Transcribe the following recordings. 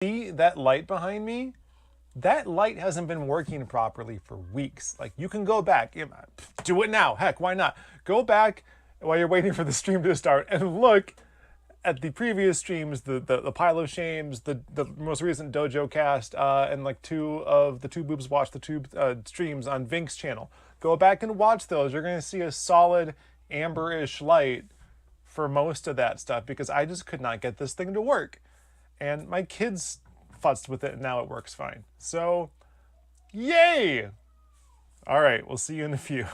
See that light behind me? That light hasn't been working properly for weeks. Like, you can go back, do it now. Heck, why not? Go back while you're waiting for the stream to start and look at the previous streams, the pile of shames, the most recent dojo cast, and like two boobs watch the two streams on Vinck's channel. Go back and watch those. You're gonna see a solid amberish light for most of that stuff because I just could not get this thing to work. And my kids futzed with it and now it works fine. So, yay! All right, we'll see you in a few.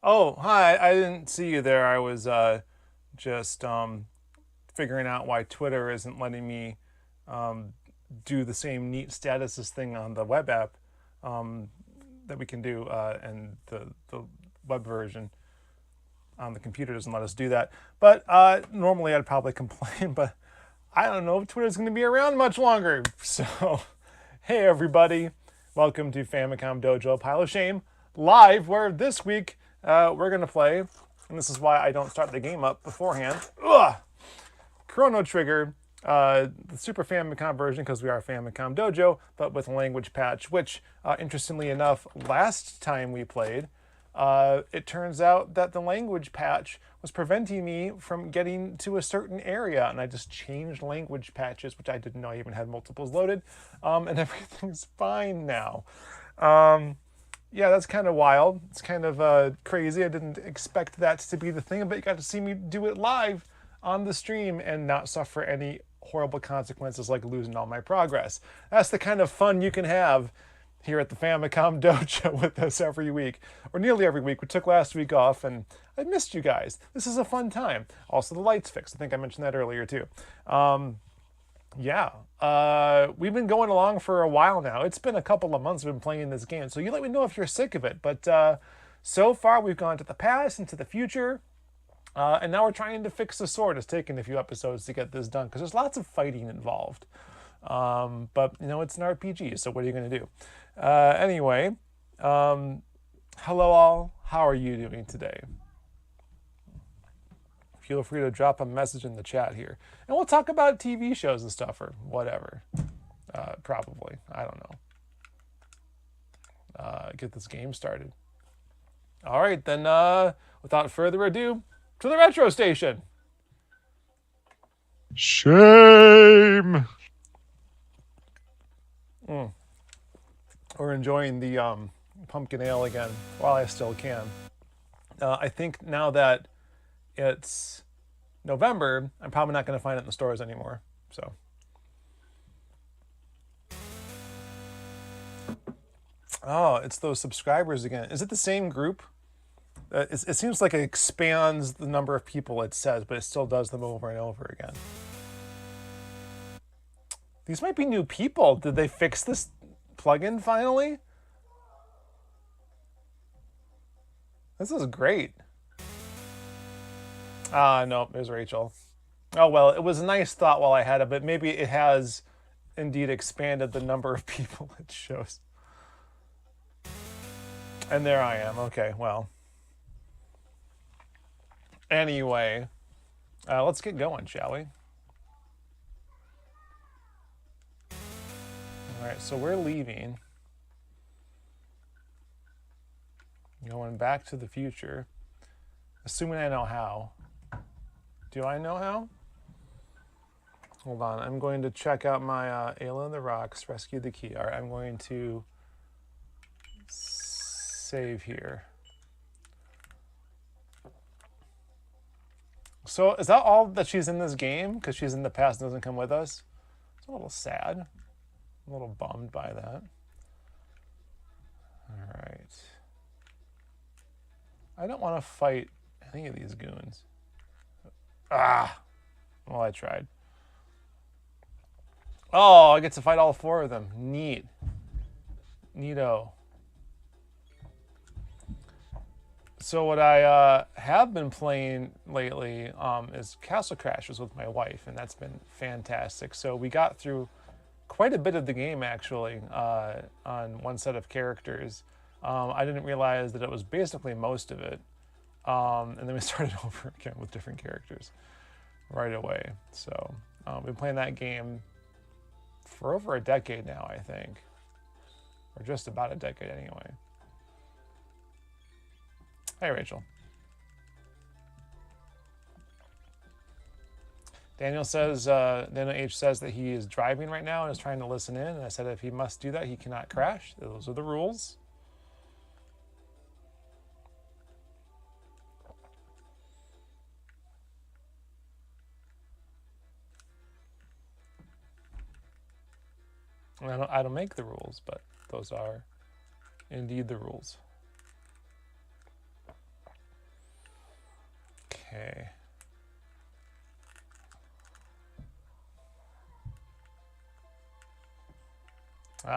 Oh, hi. I didn't see you there. I was just figuring out why Twitter isn't letting me do the same neat statuses thing on the web app that we can do, and the web version on the computer doesn't let us do that. But normally I'd probably complain, but I don't know if Twitter's going to be around much longer. So, hey everybody. Welcome to Famicom Dojo Pile of Shame live, where this week we're going to play, and this is why I don't start the game up beforehand, Chrono Trigger, the Super Famicom version, because we are Famicom Dojo, but with a language patch, which, interestingly enough, last time we played, it turns out that the language patch was preventing me from getting to a certain area, and I just changed language patches, which I didn't know I even had multiples loaded, and everything's fine now. Yeah, that's kind of wild. It's kind of crazy. I didn't expect that to be the thing, but you got to see me do it live on the stream and not suffer any horrible consequences like losing all my progress. That's the kind of fun you can have here at the Famicom Dojo with us every week, or nearly every week. We took last week off, and I missed you guys. This is a fun time. Also, the light's fixed. I think I mentioned that earlier, too. Yeah, we've been going along for a while now. It's been a couple of months we've been playing this game, so you let me know if you're sick of it. But so far, we've gone to the past and to the future, and now we're trying to fix the sword. It's taken a few episodes to get this done, because there's lots of fighting involved. But, you know, it's an RPG, so what are you going to do? Anyway, hello all. How are you doing today? Feel free to drop a message in the chat here. And we'll talk about TV shows and stuff, or whatever. Probably. I don't know. Get this game started. All right, then, without further ado, to the Retro Station. Shame. We're enjoying the pumpkin ale again while I still can. I think now that it's November, I'm probably not going to find it in the stores anymore. So, oh, it's those subscribers again. Is it the same group? It seems like it expands the number of people it says, but it still does them over and over again. These might be new people. Did they fix this plugin finally? This is great. No, there's Rachel. Oh, well, it was a nice thought while I had it, but maybe it has indeed expanded the number of people it shows. And there I am. Okay, well. Anyway, let's get going, shall we? All right, so we're leaving. Going back to the future. Assuming I know how. Do I know how? Hold on, I'm going to check out my Ale in the Rocks, rescue the key. All right, I'm going to save here. So is that all that she's in this game? Because she's in the past and doesn't come with us? It's a little sad. I'm a little bummed by that. All right. I don't want to fight any of these goons. Ah! Well, I tried. Oh, I get to fight all four of them. Neat. Neato. So what I have been playing lately is Castle Crashers with my wife, and that's been fantastic. So we got through quite a bit of the game, actually, on one set of characters. I didn't realize that it was basically most of it. And then we started over again with different characters right away. So we've been playing that game for over a decade now, I think. Or just about a decade anyway. Hey, Rachel. Daniel says, Daniel H says that he is driving right now and is trying to listen in. And I said if he must do that, he cannot crash. Those are the rules. I don't make the rules, but those are indeed the rules. Okay.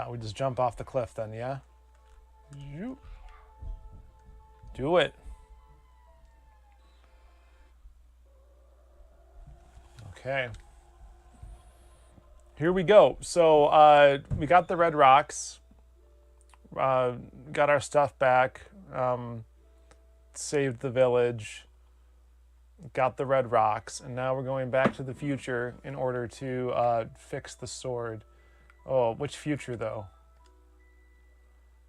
We just jump off the cliff then, yeah? Do it. Okay. Here we go. So we got the red rocks, got our stuff back, saved the village, got the red rocks, and now we're going back to the future in order to fix the sword. Oh, which future though?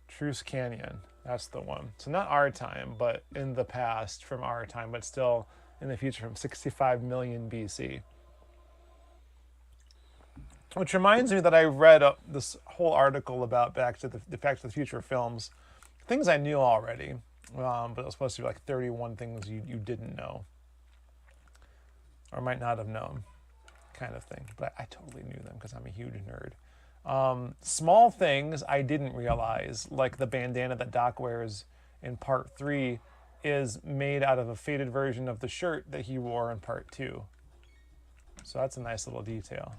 Truce Canyon. That's the one. So not our time, but in the past from our time, but still in the future from 65 million BC. Which reminds me that I read this whole article about Back to the Future films, things I knew already, but it was supposed to be like 31 things you didn't know or might not have known, kind of thing. But I totally knew them because I'm a huge nerd. Small things I didn't realize, like the bandana that Doc wears in Part 3 is made out of a faded version of the shirt that he wore in Part 2. So that's a nice little detail.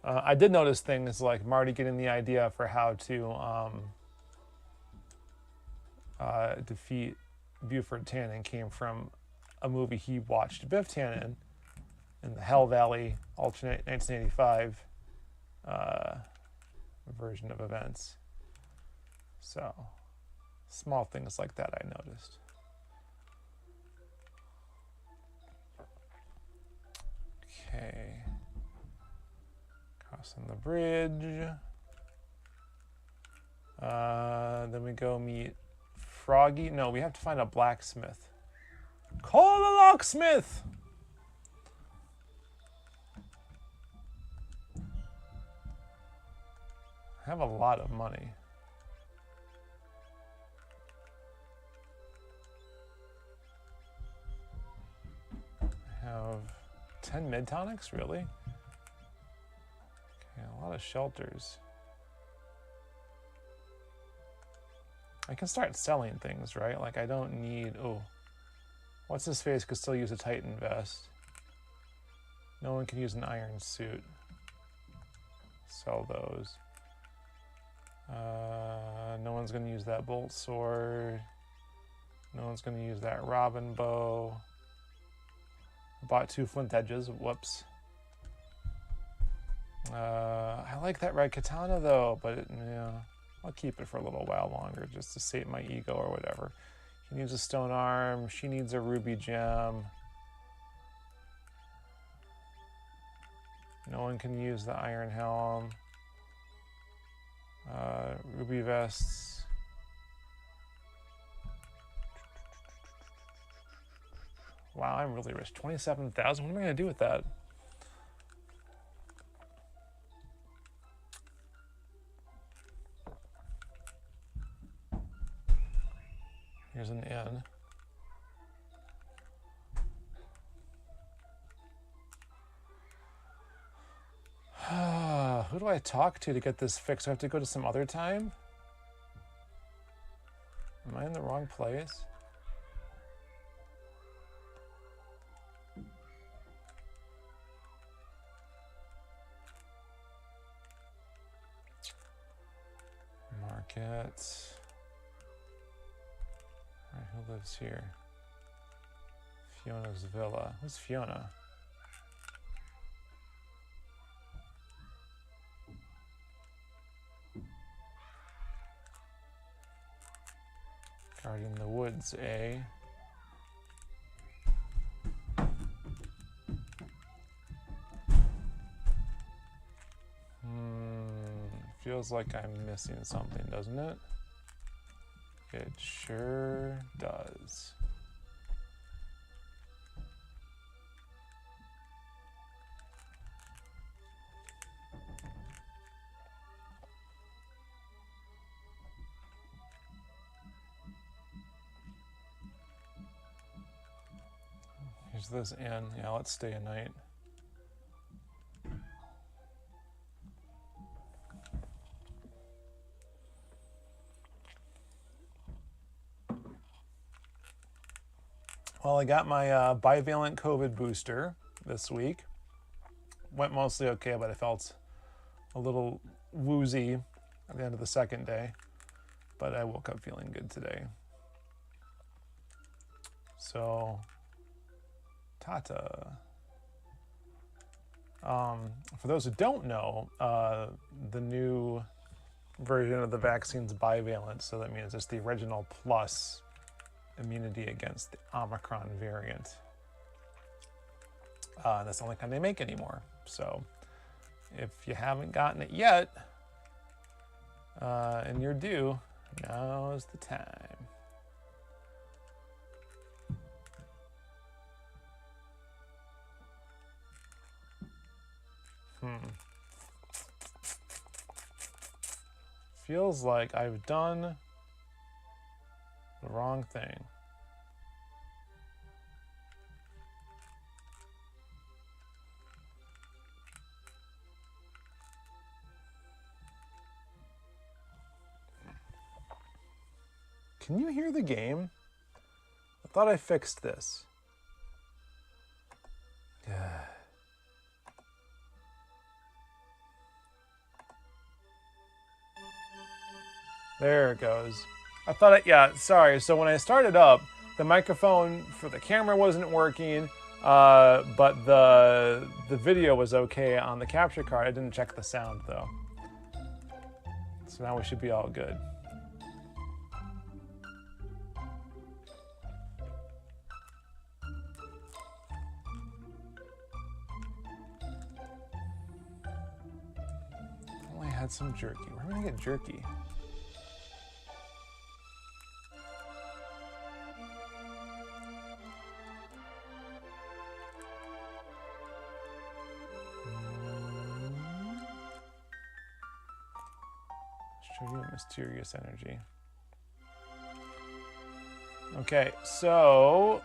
I did notice things like Marty getting the idea for how to defeat Buford Tannen came from a movie he watched Biff Tannen in the Hell Valley alternate 1985 version of events. So, small things like that I noticed. Okay. Crossing the bridge. Then we go meet Froggy. No, we have to find a blacksmith. Call the locksmith! I have a lot of money. I have 10 mid-tonics, really? Okay, a lot of shelters. I can start selling things, right? Like I don't need, oh, what's his face could still use a Titan vest. No one can use an iron suit. Sell those. No one's gonna use that bolt sword. No one's gonna use that robin bow. I bought 2 flint edges, whoops. I like that red katana though, but I'll keep it for a little while longer just to sate my ego or whatever. He needs a stone arm. She needs a ruby gem. No one can use the iron helm. Ruby vests. Wow, I'm really rich. 27,000. What am I going to do with that? Here's an inn. Who do I talk to get this fixed? Do I have to go to some other time? Am I in the wrong place? Market. All right, who lives here? Fiona's villa. Who's Fiona? Guarding the woods, eh? Feels like I'm missing something, doesn't it? It sure does. Here's this inn. Yeah, let's stay a night. Well, I got my bivalent COVID booster this week. Went mostly okay, but I felt a little woozy at the end of the second day. But I woke up feeling good today. So, Tata. For those who don't know, the new version of the vaccine's bivalent, so that means it's the original plus immunity against the Omicron variant. That's the only kind they make anymore. So if you haven't gotten it yet, and you're due, now's the time. Feels like I've done the wrong thing. Can you hear the game? I thought I fixed this. There it goes. I thought yeah, sorry. So when I started up, the microphone for the camera wasn't working, but the video was okay on the capture card. I didn't check the sound though. So now we should be all good. Only had some jerky. Where am I gonna get jerky? Show you mysterious energy. Okay, so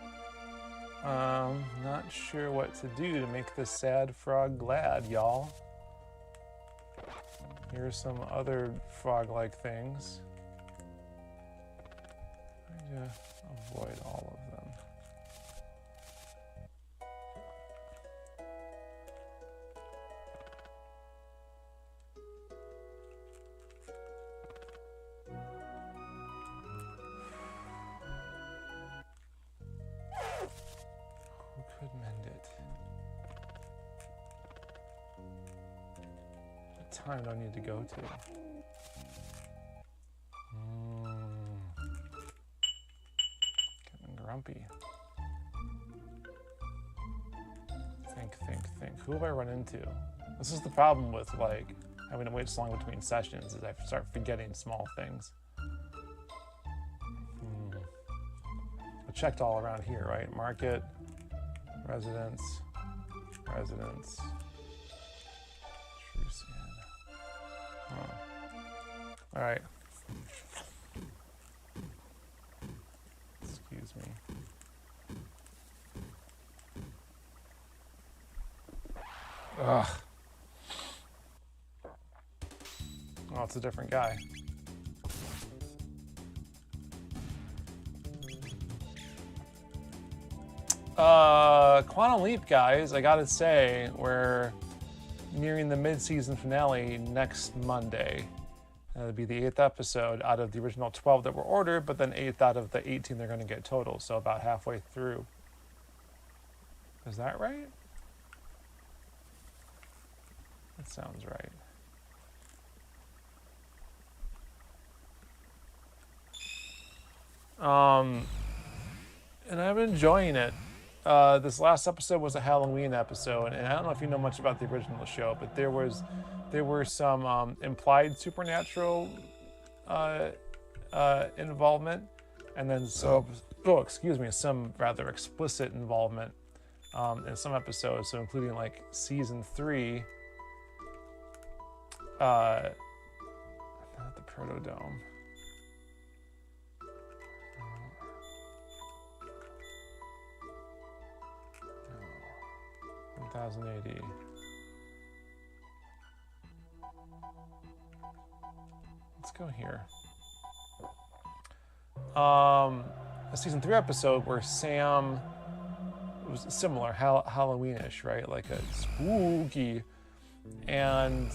not sure what to do to make this sad frog glad, y'all. Here's some other frog-like things. Try to avoid all of them. Who could mend it? What time do I need to go to? Getting grumpy. Think. Who have I run into? This is the problem with like having to wait so long between sessions, is I start forgetting small things. I checked all around here, right? Market, residence. True sand. Oh. All right. Excuse me. Ugh. Oh, it's a different guy. Quantum Leap, guys, I gotta say, we're nearing the mid-season finale next Monday. That'll be the 8th episode out of the original 12 that were ordered, but then 8th out of the 18 they're gonna get total, so about halfway through. Is that right? That sounds right. And I'm enjoying it. This last episode was a Halloween episode, and I don't know if you know much about the original show, but there were some implied supernatural involvement, and then some rather explicit involvement in some episodes. So including like season 3, not the Protodome. 1080. Let's go here. A season 3 episode where Sam, it was similar, Halloweenish, right? Like a spooky, and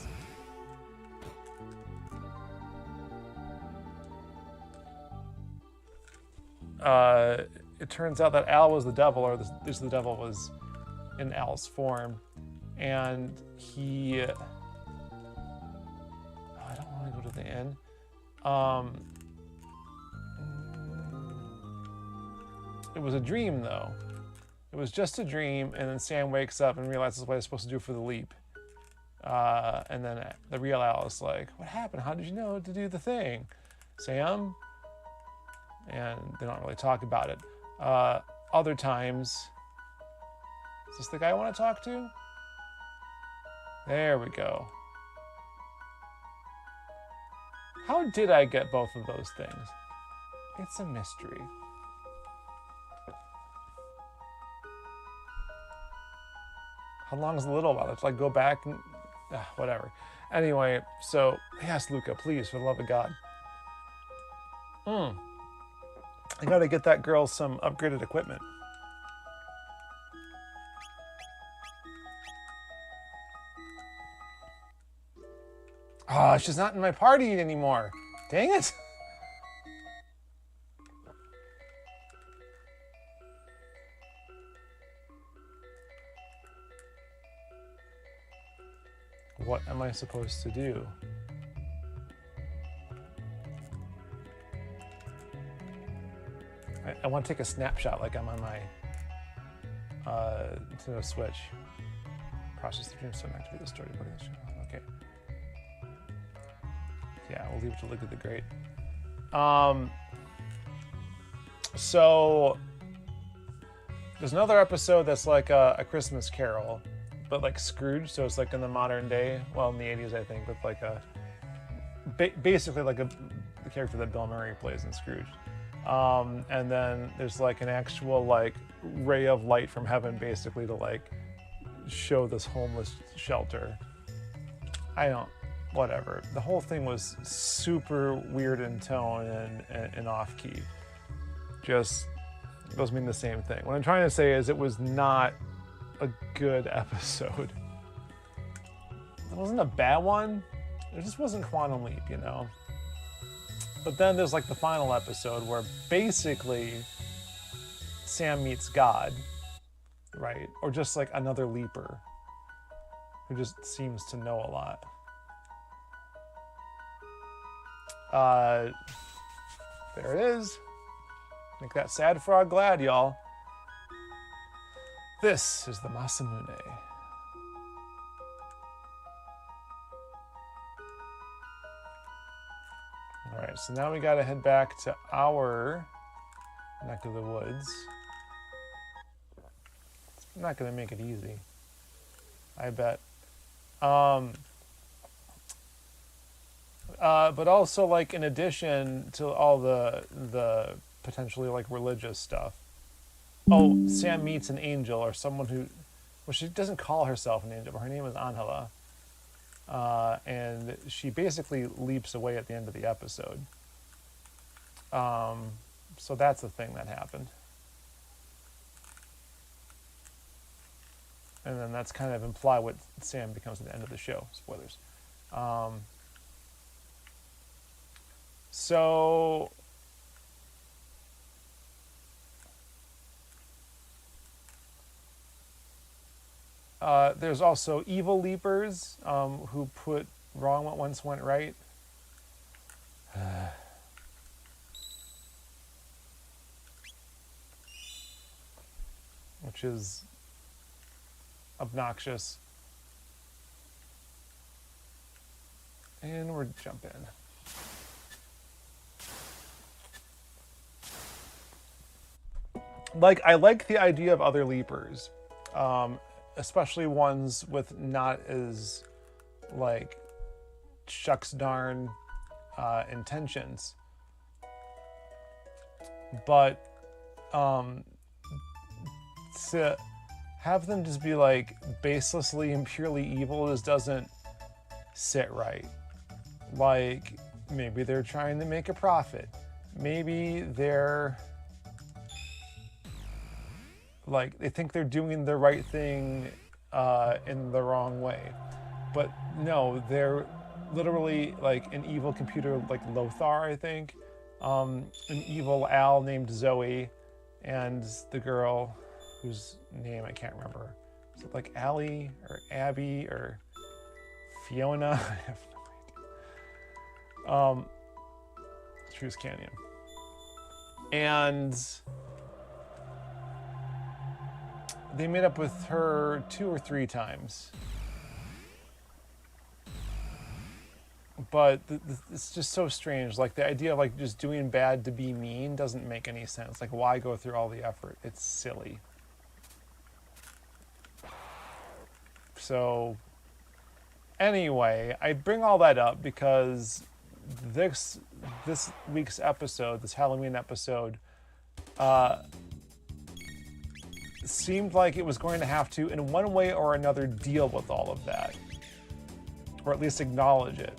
it turns out that Al was the devil, or the devil was in Al's form, and he, I don't want to go to the end. It was a dream though, It was just a dream. And then Sam wakes up and realizes what he's supposed to do for the leap. And then the real Al is like, what happened? How did you know to do the thing, Sam? And they don't really talk about it. Other times, is this the guy I want to talk to? There we go. How did I get both of those things? It's a mystery. How long is the little while? Let's like go back and whatever. Anyway, so yes, Luca, please, for the love of God. I gotta get that girl some upgraded equipment. She's not in my party anymore. Dang it. What am I supposed to do? I want to take a snapshot like I'm on my Nintendo Switch. Process the dreamstone, activate the story. Okay. Yeah, we'll leave it to look at the great. So there's another episode that's like a Christmas Carol, but like Scrooge. So it's like in the modern day, well, in the 80s, I think, with like a basically like the character that Bill Murray plays in Scrooge. And then there's like an actual like ray of light from heaven, basically, to like show this homeless shelter. Whatever. The whole thing was super weird in tone and off key. Just doesn't mean the same thing. What I'm trying to say is it was not a good episode. It wasn't a bad one. It just wasn't Quantum Leap, you know? But then there's like the final episode where basically Sam meets God, right? Or just like another leaper who just seems to know a lot. There it is. Make that sad frog glad, y'all. This is the Masamune. All right, so now we gotta head back to our neck of the woods. It's not gonna make it easy, I bet. But also, like, in addition to all the potentially like religious stuff. Oh, Sam meets an angel or someone who, well, she doesn't call herself an angel, but her name is Angela. And she basically leaps away at the end of the episode. So that's the thing that happened. And then that's kind of imply what Sam becomes at the end of the show. Spoilers. So there's also evil leapers who put wrong what once went right. Which is obnoxious. And we're jumping. Like, I like the idea of other leapers. Especially ones with not as, like, shucks darn intentions. But to have them just be, like, baselessly and purely evil just doesn't sit right. Like, maybe they're trying to make a profit. Maybe they're... like, they think they're doing the right thing in the wrong way. But no, they're literally like an evil computer like Lothar, I think. An evil Al named Zoe, and the girl whose name I can't remember. Is it like Allie or Abby or Fiona? I have no idea. Truce Canyon. And they made up with her 2 or 3 times. But it's just so strange. Like the idea of like just doing bad to be mean doesn't make any sense. Like why go through all the effort? It's silly. So anyway, I bring all that up because this week's episode, this Halloween episode, seemed like it was going to have to, in one way or another, deal with all of that, or at least acknowledge it.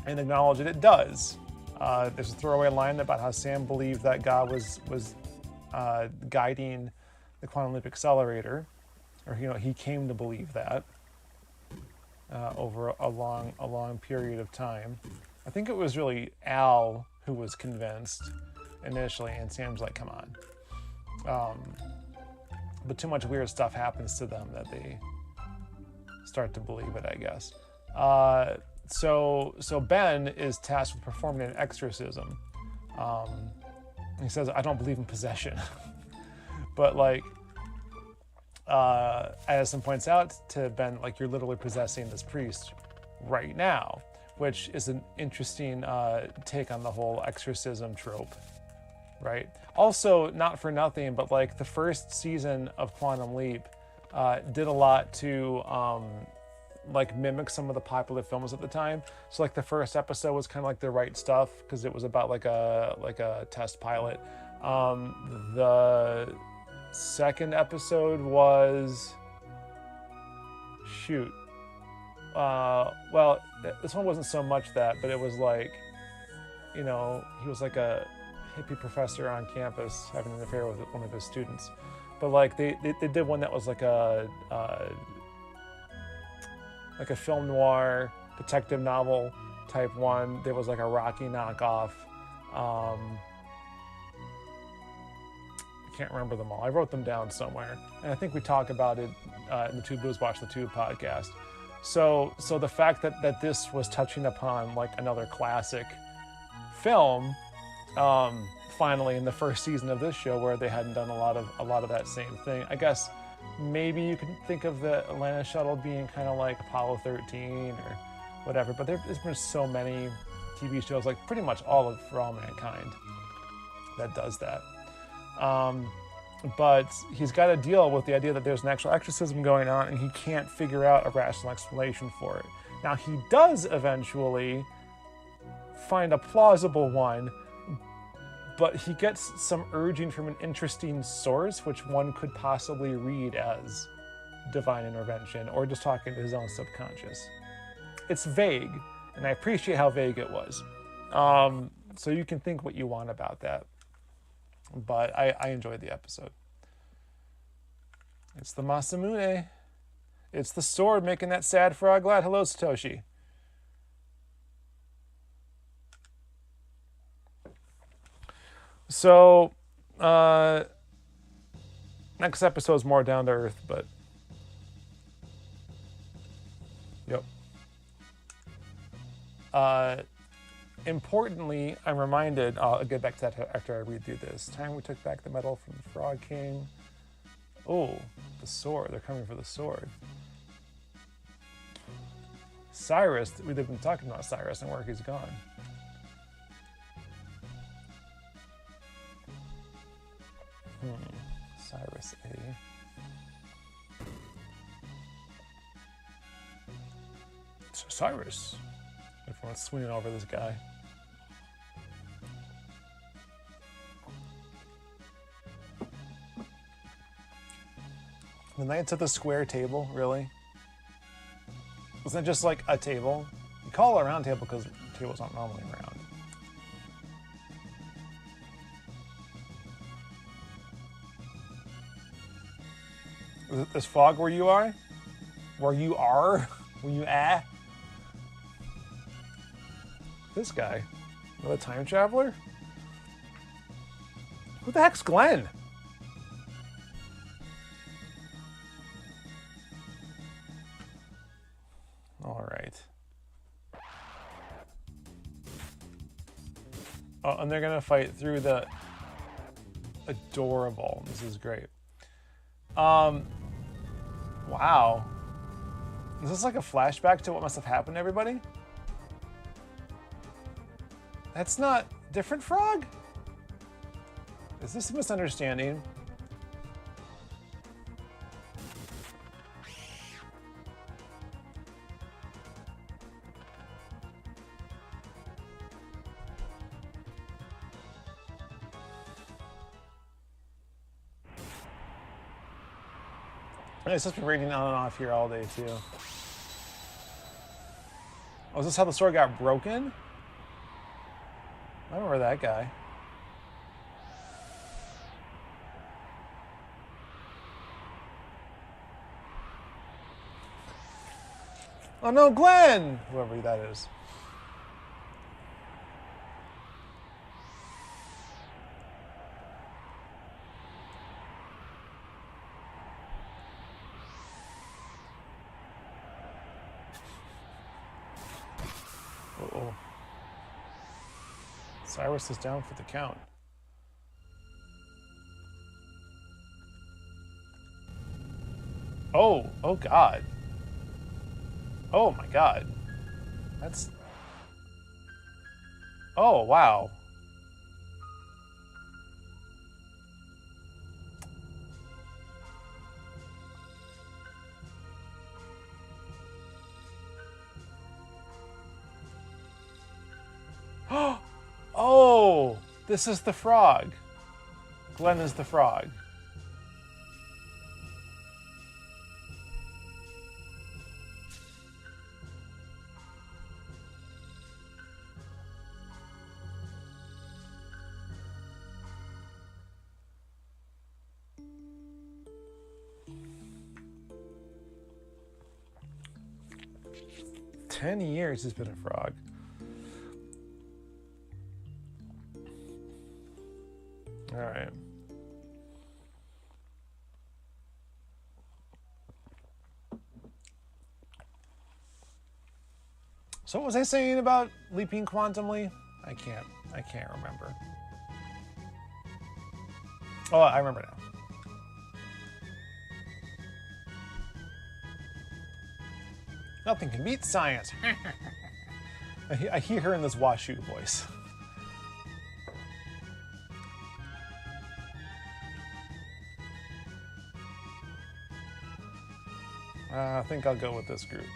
And acknowledge it does. There's a throwaway line about how Sam believed that God was guiding the quantum leap accelerator, or he came to believe that over a long period of time. I think it was really Al who was convinced initially, and Sam's like, "Come on." But too much weird stuff happens to them that they start to believe it, I guess. So Ben is tasked with performing an exorcism. He says, "I don't believe in possession," but like, Addison points out to Ben, like, you're literally possessing this priest right now, which is an interesting take on the whole exorcism trope, right? Also, not for nothing, but like the first season of Quantum Leap did a lot to like mimic some of the popular films at the time. So like the first episode was kind of like The Right Stuff because it was about like a test pilot. The second episode was well, this one wasn't so much that, but it was like, he was like a hippie professor on campus having an affair with one of his students. But like they did one that was like a film noir detective novel type one. There was like a Rocky knockoff. I can't remember them all. I wrote them down somewhere, and I think we talk about it in the Two Blues Watch the Tube podcast. So the fact that this was touching upon like another classic film, finally in the first season of this show, where they hadn't done a lot of that same thing. I guess maybe you can think of the Atlanta shuttle being kind of like Apollo 13 or whatever, but there's been so many TV shows, like pretty much all of For All Mankind, that does that. But he's got to deal with the idea that there's an actual exorcism going on, and he can't figure out a rational explanation for it. Now, he does eventually find a plausible one, but he gets some urging from an interesting source, which one could possibly read as divine intervention or just talking to his own subconscious. It's vague, and I appreciate how vague it was. So you can think what you want about that. But I enjoyed the episode. It's the Masamune. It's the sword making that sad frog glad. Hello, Satoshi. So, next episode is more down to earth, but yep. Importantly, I'm reminded, I'll get back to that after I read through this. Time we took back the medal from the Frog King. Oh, the sword. They're coming for the sword. Cyrus, we've been talking about Cyrus and where he's gone. Cyrus A. So Cyrus. Everyone's swinging over this guy. The Knights of the Square Table, really? Isn't it just like a table? You call it a round table because tables aren't normally round. Is it this fog where you are? Where you are? Where you at? This guy? Another time traveler? Who the heck's Glenn? All right. Oh, and they're gonna fight through the adorable. This is great. Wow. Is this like a flashback to what must have happened to everybody? That's not different frog? Is this a misunderstanding? It's just been reading on and off here all day too. Oh, is this how the sword got broken? I remember that guy. Oh no, Glenn! Whoever that is. Uh-oh. Cyrus is down for the count. Oh, oh God. Oh my God. That's... Oh, wow. Oh, this is the frog. Glenn is the frog. "10 years he's been a frog." All right. So what was I saying about leaping quantumly? I can't remember. Oh, I remember now. Nothing can beat science. I hear her in this Washu voice. I think I'll go with this group.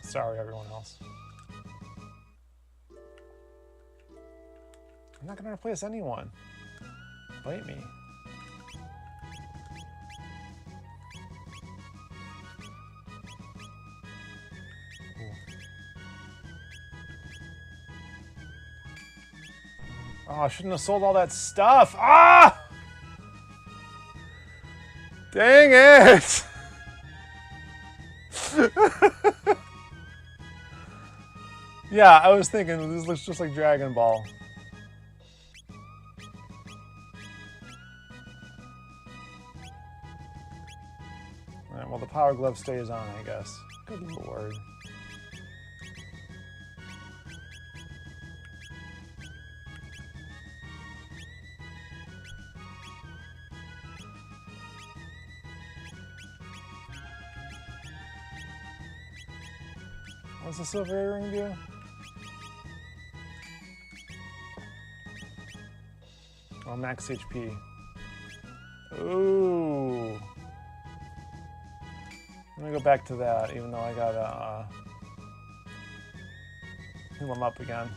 Sorry, everyone else. I'm not going to replace anyone. Bite me. Oh, I shouldn't have sold all that stuff. Ah! Dang it! Yeah, I was thinking this looks just like Dragon Ball. Alright, well the power glove stays on, I guess. Good lord. What's the silver earring do? Oh, max HP. Ooh. Let me go back to that, even though I gotta heal him up again.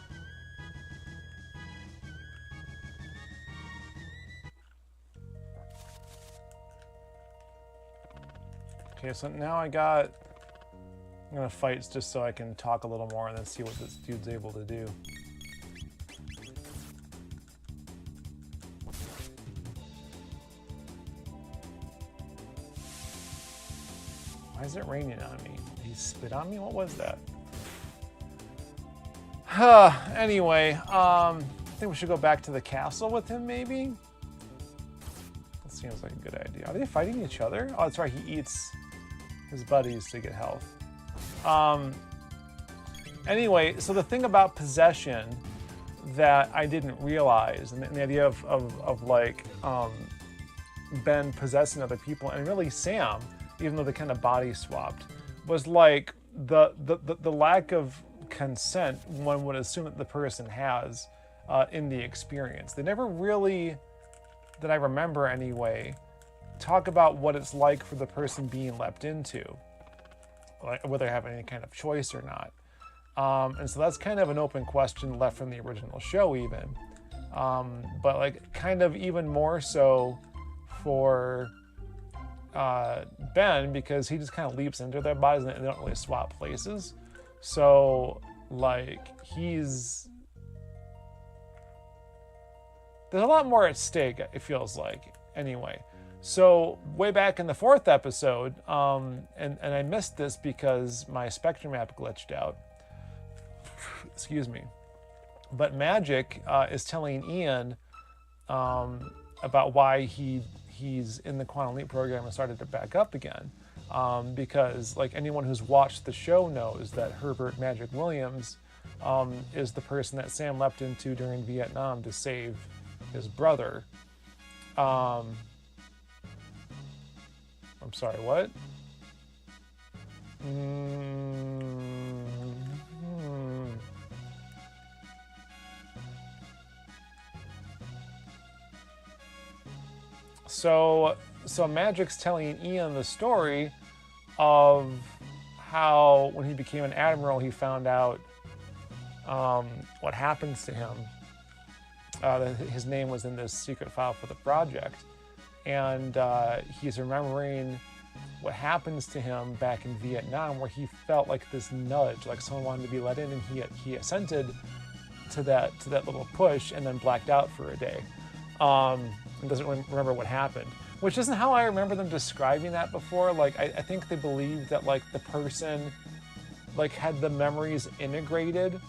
Okay, so now I'm gonna fight just so I can talk a little more and then see what this dude's able to do. Why is it raining on me? Did he spit on me? What was that? Anyway, I think we should go back to the castle with him, maybe? That seems like a good idea. Are they fighting each other? Oh, that's right, he eats his buddies to get health. Anyway, so the thing about possession that I didn't realize, and the idea of like, Ben possessing other people, and really Sam, even though they kind of body swapped, was like the lack of consent one would assume that the person has in the experience. They never really, that I remember anyway, talk about what it's like for the person being leapt into, like whether they have any kind of choice or not. And so that's kind of an open question left from the original show even. But like kind of even more so for Ben, because he just kind of leaps into their bodies and they don't really swap places. So like there's a lot more at stake, it feels like, anyway. So way back in the 4th episode, and I missed this because my Spectrum app glitched out. Excuse me. But Magic is telling Ian about why he's in the Quantum Leap program and started to back up again. Because like anyone who's watched the show knows that Herbert Magic Williams is the person that Sam leapt into during Vietnam to save his brother. I'm sorry, what? So Magic's telling Ian the story of how when he became an admiral, he found out what happens to him. His name was in this secret file for the project. And he's remembering what happens to him back in Vietnam, where he felt like this nudge, like someone wanted to be let in, and he assented to that little push and then blacked out for a day. And doesn't remember what happened, which isn't how I remember them describing that before. Like I think they believed that like the person like had the memories integrated,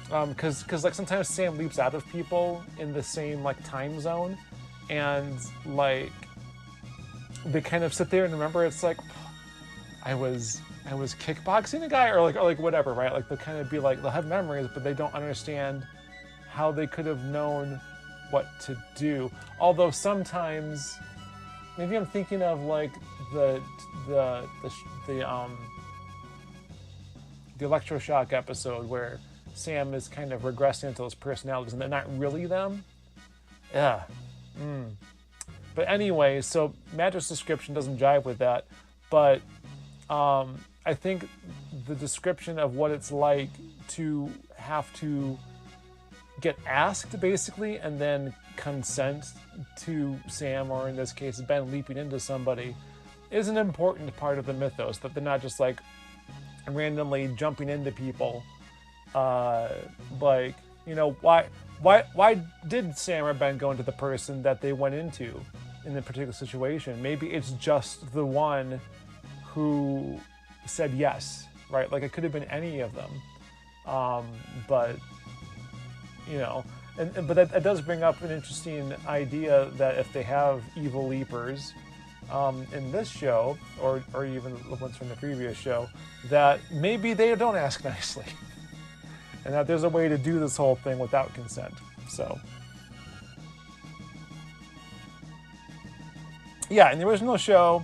because like sometimes Sam leaps out of people in the same like time zone, and like they kind of sit there and remember it's like I was kickboxing a guy or like whatever, right? Like they'll kind of be like they'll have memories, but they don't understand how they could have known what to do. Although sometimes, maybe I'm thinking of like the electroshock episode where Sam is kind of regressing into those personalities and they're not really them. Yeah. But anyway, so Magic's description doesn't jive with that, but I think the description of what it's like to have to get asked basically and then consent to Sam, or in this case Ben, leaping into somebody is an important part of the mythos, that they're not just like randomly jumping into people. Like, you know, why did Sam or Ben go into the person that they went into in the particular situation? Maybe it's just the one who said yes, right? Like it could have been any of them. But you know, but that does bring up an interesting idea that if they have evil leapers in this show, or even the ones from the previous show, that maybe they don't ask nicely, and that there's a way to do this whole thing without consent. So, yeah, in the original show,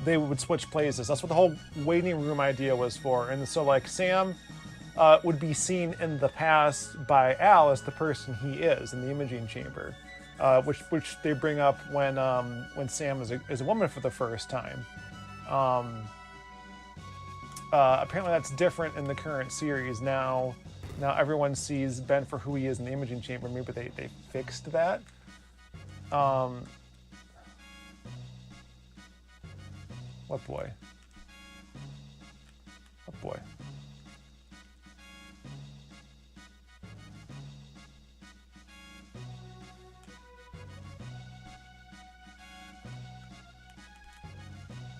they would switch places. That's what the whole waiting room idea was for. And so, like, Sam would be seen in the past by Al as the person he is in the imaging chamber, which they bring up when Sam is a woman for the first time. Apparently, that's different in the current series. Now everyone sees Ben for who he is in the imaging chamber. Maybe they fixed that. What boy? What boy?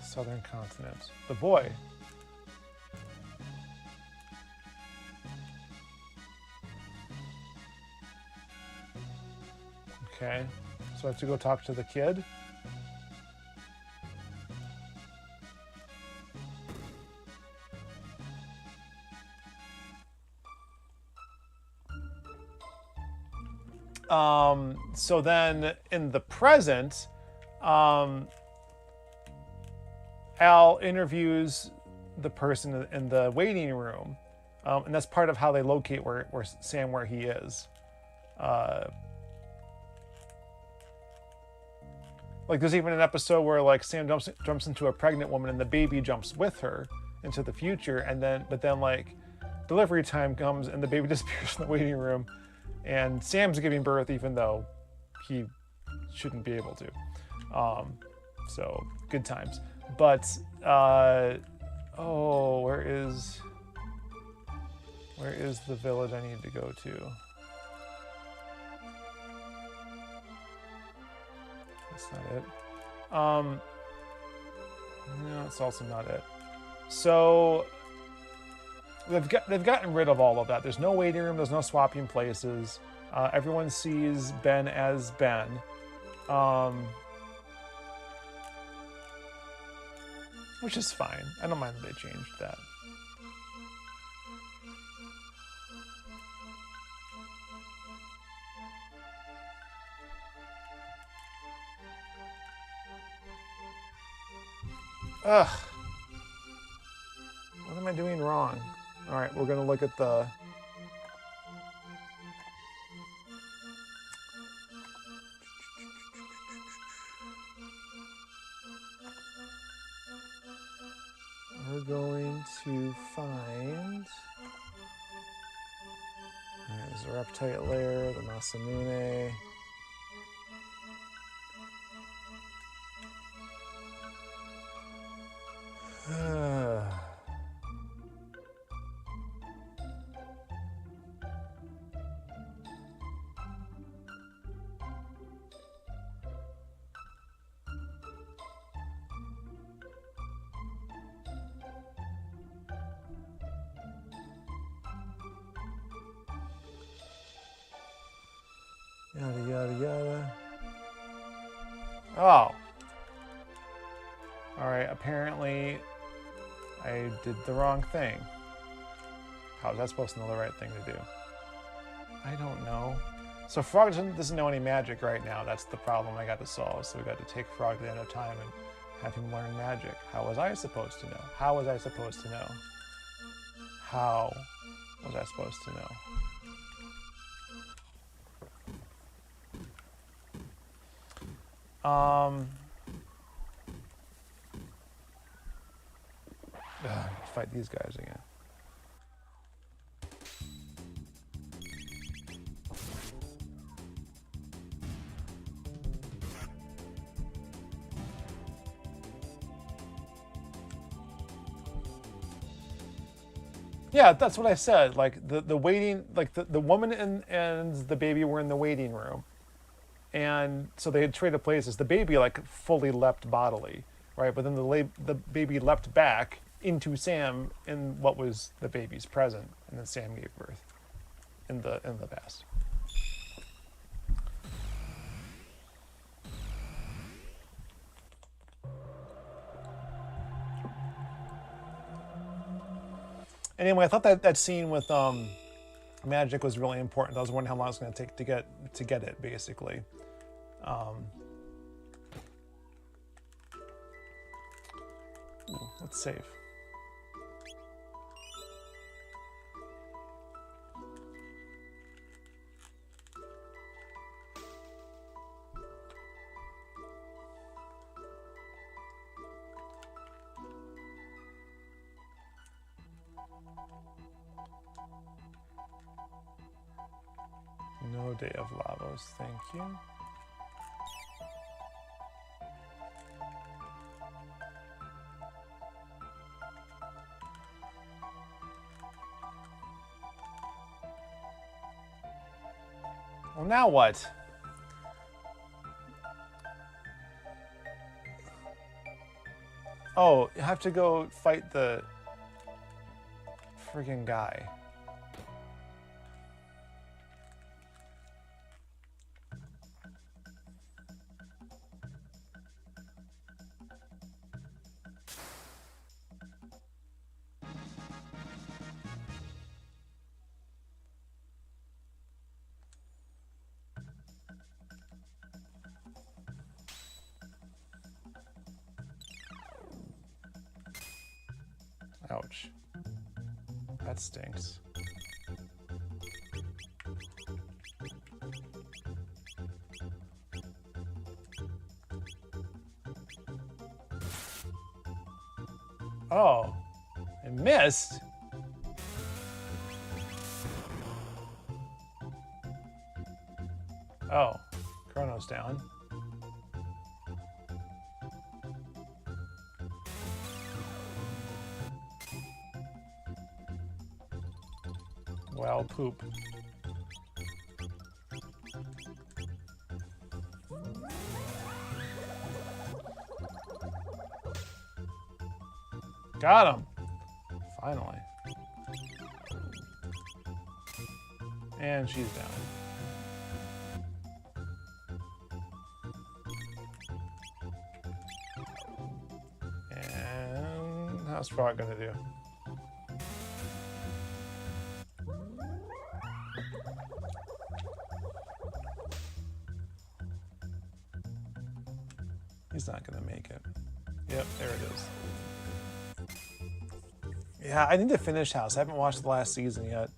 Southern continent. The boy. Okay. So I have to go talk to the kid. So then in the present, Al interviews the person in the waiting room, and that's part of how they locate where Sam where he is. Like there's even an episode where like Sam jumps into a pregnant woman and the baby jumps with her into the future, and then like delivery time comes and the baby disappears in the waiting room, and Sam's giving birth even though he shouldn't be able to. So good times. But oh, where is the village I need to go to? That's not it. No, it's also not it. So they've gotten rid of all of that. There's no waiting room. There's no swapping places. Everyone sees Ben as Ben. Which is fine. I don't mind that they changed that. Ugh. What am I doing wrong? All right, we're gonna look at the... We're going to find... All right, there's the reptite layer, the Masamune... Yada, yada, yada. Oh. Alright, apparently I did the wrong thing. How was I supposed to know the right thing to do? I don't know. So Frog doesn't know any magic right now. That's the problem I got to solve. So we got to take Frog to the end of time and have him learn magic. How was I supposed to know? How was I supposed to know? How was I supposed to know? Fight these guys again. Yeah, that's what I said. Like the waiting, like the woman and the baby were in the waiting room. And so they had traded places. The baby like fully leapt bodily, right? But then the baby leapt back into Sam in what was the baby's present, and then Sam gave birth in the past. Anyway, I thought that scene with magic was really important. I was wondering how long it's going to take to get it, basically. Let's save. No Day of Lavos, thank you. Well, now what? Oh, you have to go fight the friggin' guy. Ouch. That stinks. Oh, I missed. Oh, Chrono's down. Well, poop. Got him. Finally. And she's down. And how's Frog gonna do? He's not gonna make it. Yep, there it is. Yeah, I need to finish House. I haven't watched the last season yet.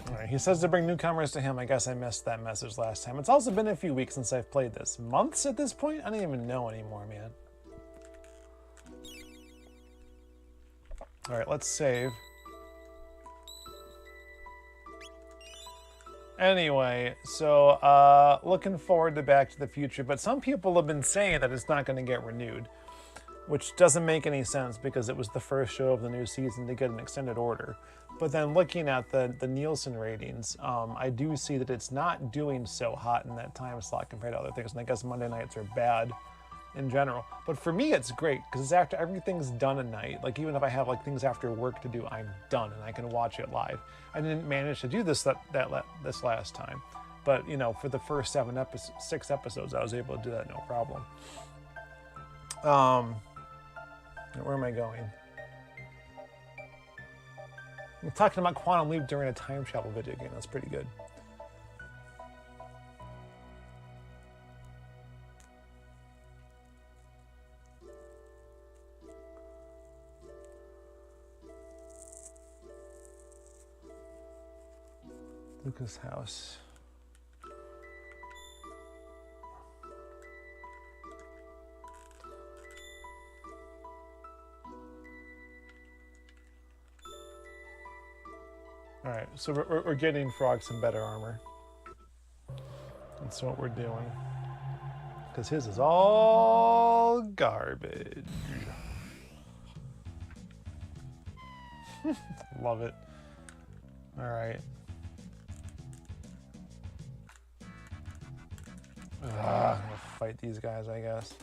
Alright, he says to bring newcomers to him. I guess I missed that message last time. It's also been a few weeks since I've played this. Months at this point? I don't even know anymore, man. Alright, let's save. Anyway, so looking forward to Back to the Future, but some people have been saying that it's not going to get renewed, which doesn't make any sense because it was the first show of the new season to get an extended order. But then looking at the Nielsen ratings, I do see that it's not doing so hot in that time slot compared to other things, and I guess Monday nights are bad in general. But for me, it's great because it's after everything's done at night. Like even if I have like things after work to do, I'm done and I can watch it live. I didn't manage to do this this last time, but you know, for the first 6 episodes, I was able to do that no problem. Where am I going? I'm talking about Quantum Leap during a time travel video game. That's pretty good. Lucas House. All right, so we're getting Frog some better armor. That's what we're doing. Because his is all garbage. Love it. All right. I'm gonna fight these guys, I guess.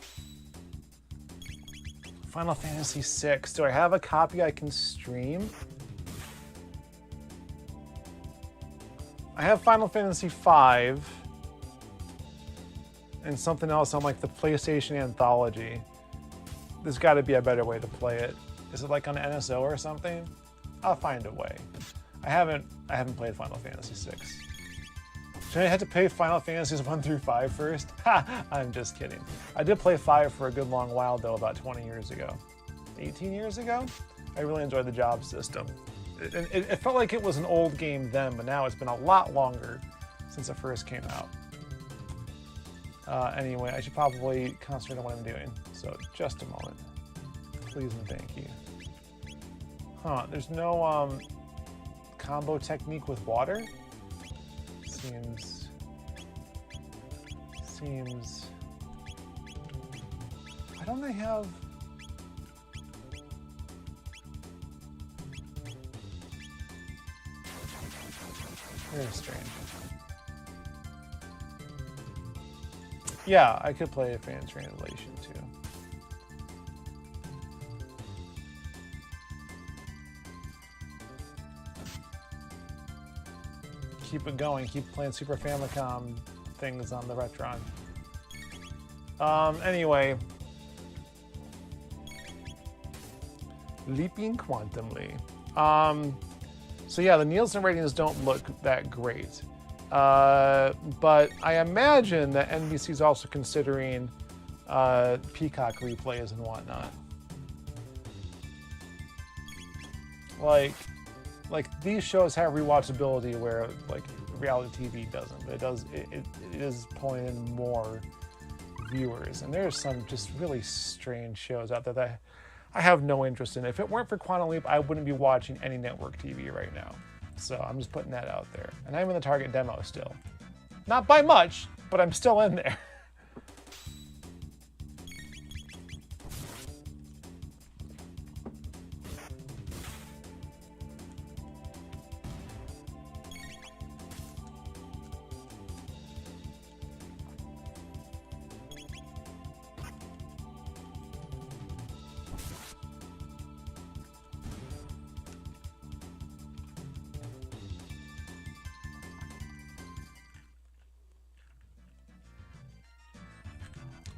Final Fantasy VI. Do I have a copy I can stream? I have Final Fantasy V and something else on like the PlayStation Anthology. There's got to be a better way to play it. Is it like on NSO or something? I'll find a way. I haven't played Final Fantasy VI. Should I have to play Final Fantasies 1 through 5 first? Ha! I'm just kidding. I did play 5 for a good long while though, about 20 years ago. 18 years ago? I really enjoyed the job system. It felt like it was an old game then, but now it's been a lot longer since it first came out. Anyway, I should probably concentrate on what I'm doing. So just a moment. Please and thank you. Huh, there's no combo technique with water? Seems... Why don't I have... Very strange. Yeah, I could play a fan translation too. Keep it going. Keep playing Super Famicom things on the Retron. Anyway. Leaping quantumly. So yeah, the Nielsen ratings don't look that great. But I imagine that NBC is also considering Peacock replays and whatnot. Like these shows have rewatchability where like reality TV doesn't. But it is pulling in more viewers, and there's some just really strange shows out there that I have no interest in. If it weren't for Quantum Leap, I wouldn't be watching any network TV right now. So I'm just putting that out there. And I'm in the target demo still. Not by much, but I'm still in there.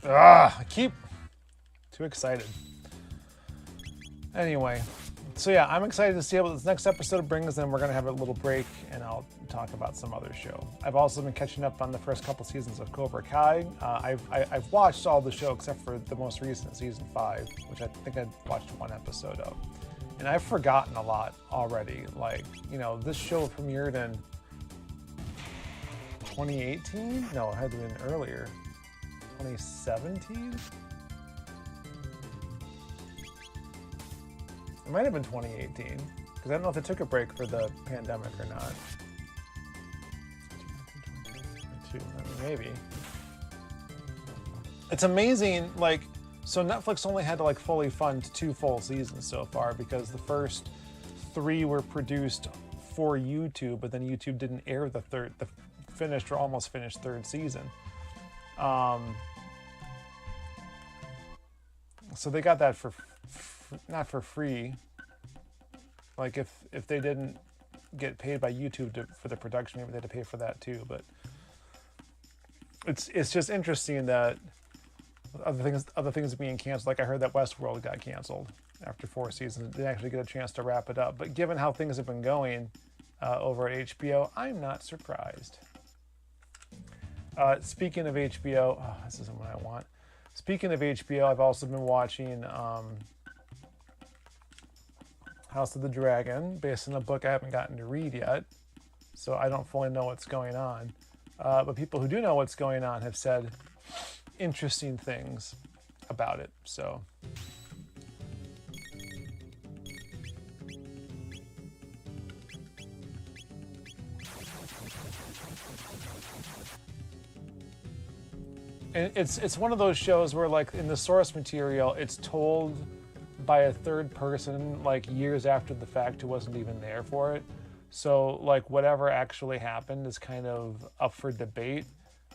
I keep too excited. Anyway, so yeah, I'm excited to see what this next episode brings. Then we're gonna have a little break, and I'll talk about some other show. I've also been catching up on the first couple seasons of Cobra Kai. I've watched all the show except for the most recent season 5, which I think I watched one episode of, and I've forgotten a lot already. Like, you know, this show premiered in 2018. No, it had to have been earlier. 2017? It might have been 2018, because I don't know if they took a break for the pandemic or not. Maybe. It's amazing, like, so Netflix only had to like fully fund 2 full seasons so far, because the first 3 were produced for YouTube, but then YouTube didn't air the finished or almost finished 3rd season. So they got that for not for free. Like if they didn't get paid by YouTube for the production, maybe they had to pay for that too. But it's just interesting that other things being canceled. Like I heard that Westworld got canceled after 4 seasons. Didn't actually get a chance to wrap it up. But given how things have been going over at HBO, I'm not surprised. Speaking of HBO, this isn't what I want. Speaking of HBO, I've also been watching House of the Dragon, based on a book I haven't gotten to read yet, so I don't fully know what's going on. But people who do know what's going on have said interesting things about it. So. And it's one of those shows where, like, in the source material, it's told by a third person, like, years after the fact, who wasn't even there for it. So, like, whatever actually happened is kind of up for debate.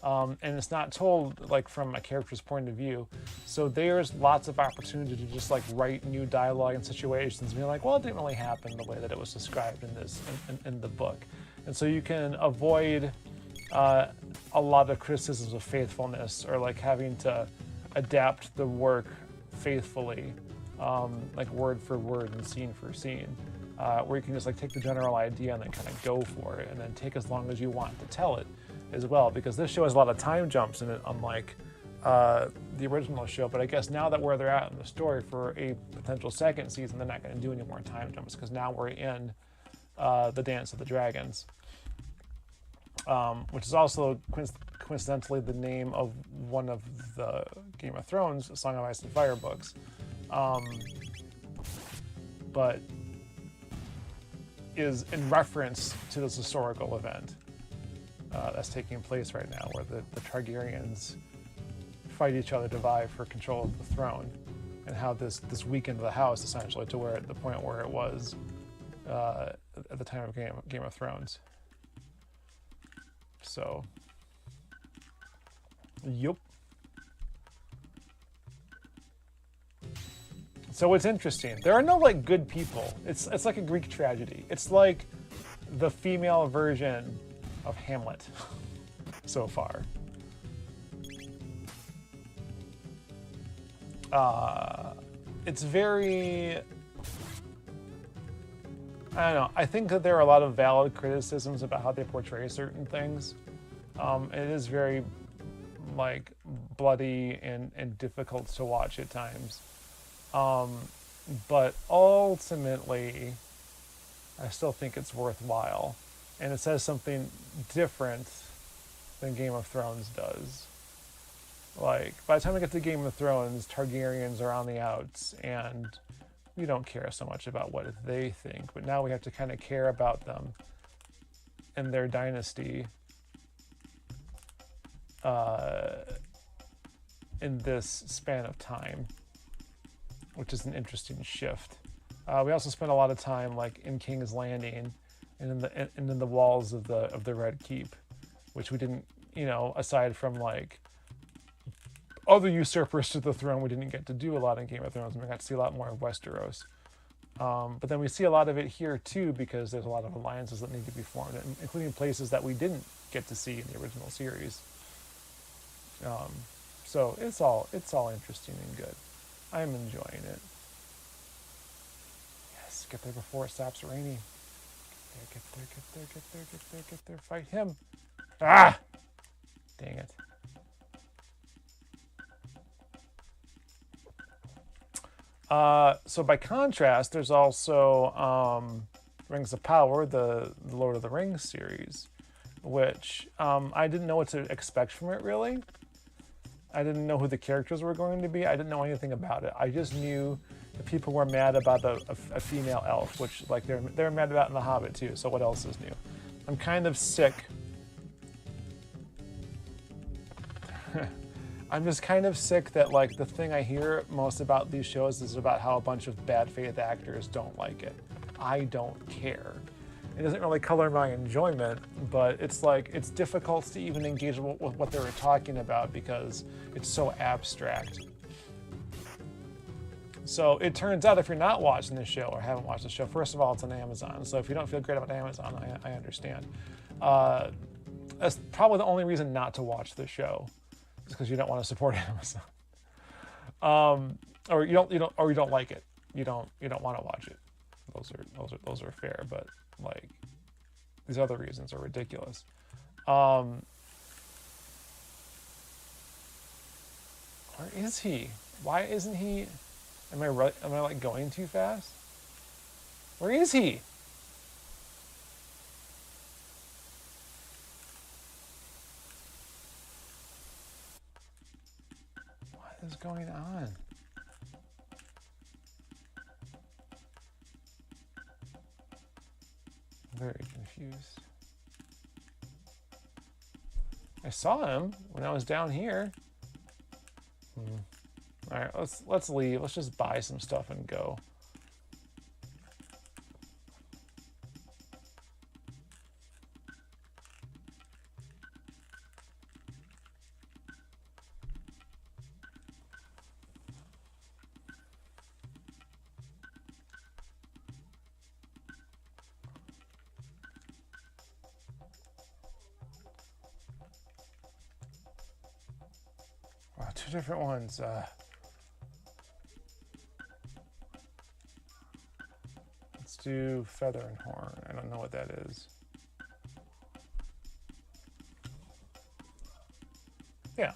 And it's not told, like, from a character's point of view. So there's lots of opportunity to just, like, write new dialogue and situations and be like, well, it didn't really happen the way that it was described in the book. And so you can avoid a lot of criticisms of faithfulness, or like having to adapt the work faithfully, like word for word and scene for scene, where you can just like take the general idea and then kind of go for it, and then take as long as you want to tell it as well, because this show has a lot of time jumps in it, unlike the original show. But I guess now that where they're at in the story for a potential 2nd season, they're not going to do any more time jumps, because now we're in the Dance of the Dragons. Which is also coincidentally the name of one of the Game of Thrones Song of Ice and Fire books. But is in reference to this historical event that's taking place right now, where the Targaryens fight each other to vie for control of the throne, and how this weakened the house essentially to where, at the point where it was at the time of Game of Thrones. So, yup. So it's interesting. There are no like good people. It's like a Greek tragedy. It's like the female version of Hamlet so far. It's very I don't know. I think that there are a lot of valid criticisms about how they portray certain things. It is very like bloody and difficult to watch at times. But ultimately, I still think it's worthwhile. And it says something different than Game of Thrones does. Like, by the time we get to Game of Thrones, Targaryens are on the outs, and we don't care so much about what they think. But now we have to kind of care about them and their dynasty in this span of time, which is an interesting shift. We also spent a lot of time like in King's Landing and in the walls of the Red Keep, which we didn't, aside from like other usurpers to the throne, we didn't get to do a lot in Game of Thrones, and we got to see a lot more of Westeros. But then we see a lot of it here too, because there's a lot of alliances that need to be formed, including places that we didn't get to see in the original series. So it's all interesting and good. I'm enjoying it. Yes, get there before it stops raining. Get there. Fight him. Ah! Dang it. So by contrast, there's also Rings of Power, the Lord of the Rings series, which I didn't know what to expect from it, really. I didn't know who the characters were going to be. I didn't know anything about it. I just knew that people were mad about a female elf, which like they're mad about in The Hobbit too, so what else is new? I'm kind of sick. I'm just kind of sick that like the thing I hear most about these shows is about how a bunch of bad faith actors don't like it. I don't care. It doesn't really color my enjoyment, but it's like it's difficult to even engage with what they were talking about because it's so abstract. So it turns out if you're not watching the show or haven't watched the show, first of all, it's on Amazon. So if you don't feel great about Amazon, I understand. That's probably the only reason not to watch the show. Because you don't want to support Amazon, or you don't like it. You don't want to watch it. Those are fair, but like these other reasons are ridiculous. Where is he? Why isn't he? Am I like going too fast? Where is he? What is going on? I'm very confused. I saw him when I was down here. All right, let's leave. Let's just buy some stuff and go. Wow, two different ones. Let's do feather and horn. I don't know what that is. Yeah.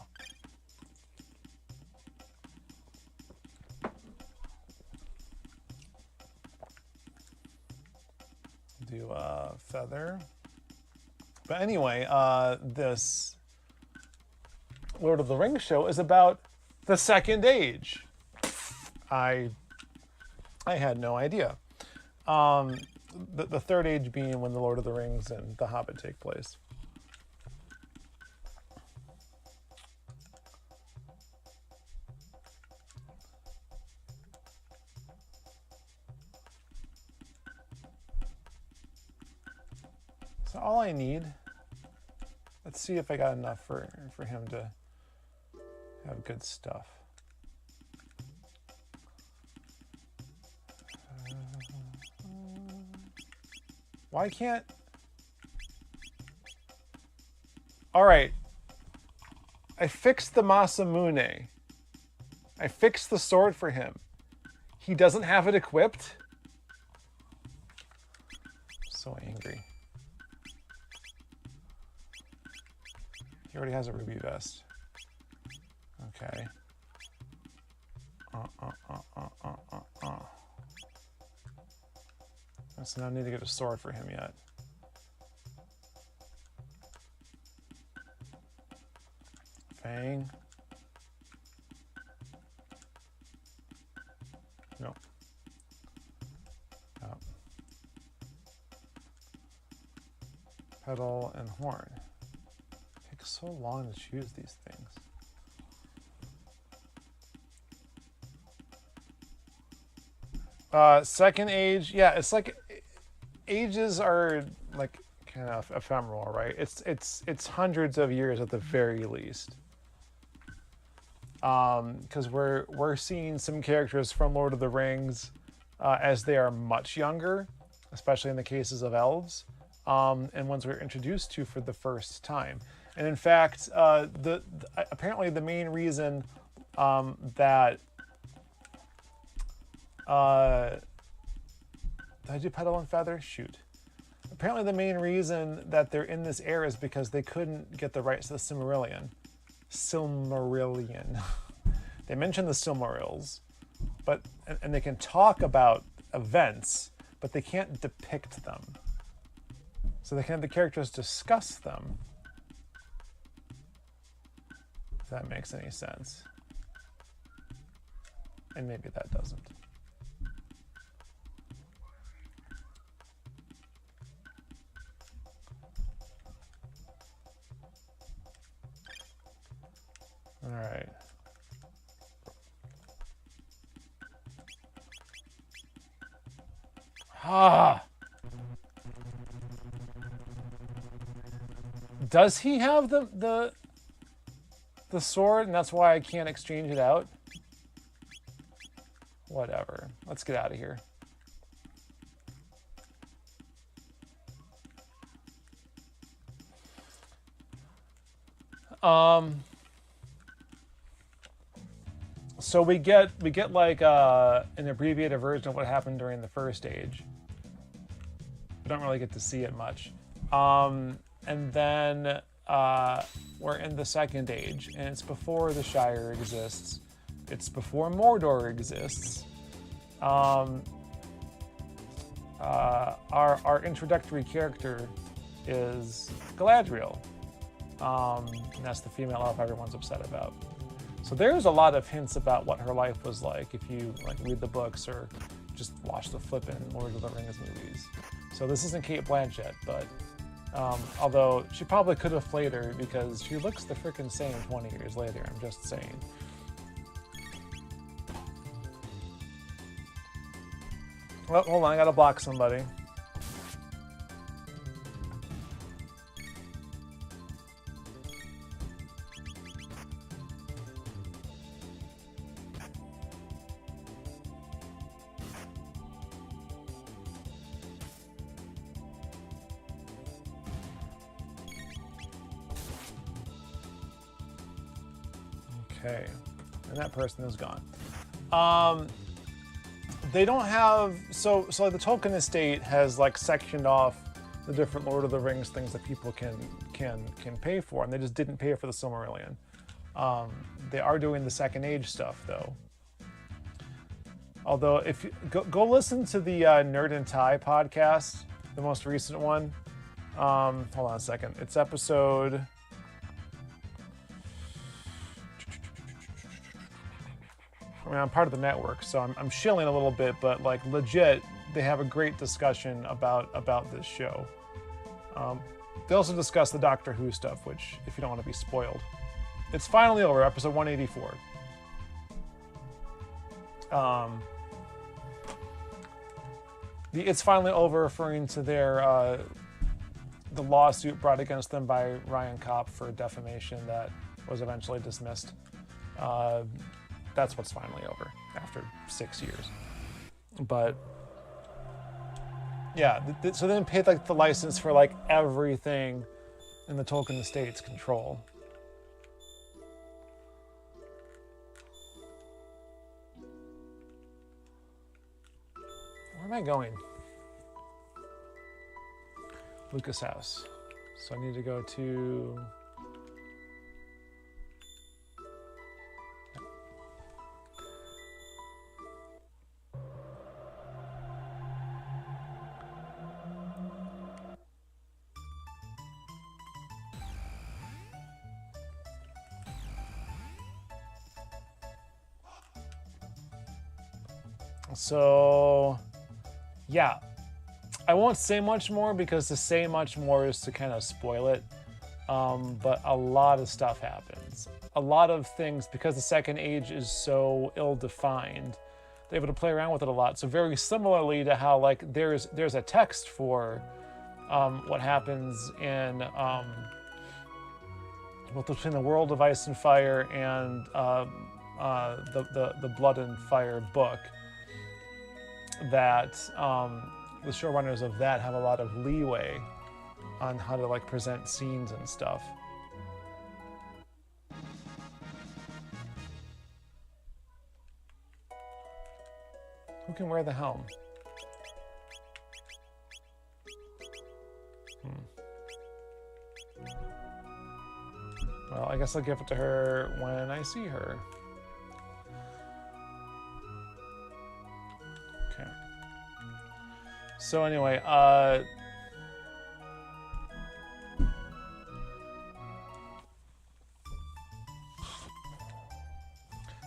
Do feather. But anyway, this Lord of the Rings show is about the Second Age. I had no idea. The Third Age being when the Lord of the Rings and the Hobbit take place. So all I need, let's see if I got enough for him to have good stuff. Why can't... All right. I fixed the Masamune. I fixed the sword for him. He doesn't have it equipped? So angry. He already has a ruby vest. Okay. So now I need to get a sword for him yet. Fang. No. Oh. Pedal and horn. It takes so long to choose these things. Second age, yeah, it's like ages are like kind of ephemeral, right? It's hundreds of years at the very least. Because we're seeing some characters from Lord of the Rings as they are much younger, especially in the cases of elves, and ones we're introduced to for the first time. And in fact, apparently the main reason that did I do Petal and Feather? Shoot. Apparently the main reason that they're in this era is because they couldn't get the rights to the Silmarillion. They mention the Silmarils, but and they can talk about events, but they can't depict them. So they can have the characters discuss them. If that makes any sense. And maybe that doesn't. All right. Ah. Does he have the sword, and that's why I can't exchange it out? Whatever. Let's get out of here. So we get like an abbreviated version of what happened during the first age. We don't really get to see it much. And then we're in the second age, and it's before the Shire exists. It's before Mordor exists. Our introductory character is Galadriel. And that's the female elf everyone's upset about. So there's a lot of hints about what her life was like if you like read the books or just watch the flippin' Lord of the Rings movies. So this isn't Cate Blanchett, but although she probably could have played her because she looks the frickin' same 20 years later, I'm just saying. Well, hold on, I gotta block somebody. Okay, and that person is gone. They don't have so the Tolkien estate has like sectioned off the different Lord of the Rings things that people can pay for, and they just didn't pay for the Silmarillion. They are doing the Second Age stuff though. Although if you go listen to the Nerd and Tie podcast, the most recent one. Hold on a second. It's episode. I mean, I'm part of the network, so I'm shilling a little bit, but like legit, they have a great discussion about this show. They also discuss the Doctor Who stuff, which, if you don't want to be spoiled, it's finally over, episode 184. It's finally over, referring to their the lawsuit brought against them by Ryan Kopp for defamation that was eventually dismissed. That's what's finally over after 6 years. But yeah, so they didn't pay like the license for like everything in the Tolkien estate's control. Where am I going? Lucas' house. So I need to go to... So, yeah, I won't say much more because to say much more is to kind of spoil it. But a lot of stuff happens. A lot of things, because the second age is so ill-defined, they're able to play around with it a lot. So very similarly to how like there's a text for what happens in both between the World of Ice and Fire and the Blood and Fire book, that the showrunners of that have a lot of leeway on how to like present scenes and stuff. Who can wear the helm? Well, I guess I'll give it to her when I see her. Okay. So anyway,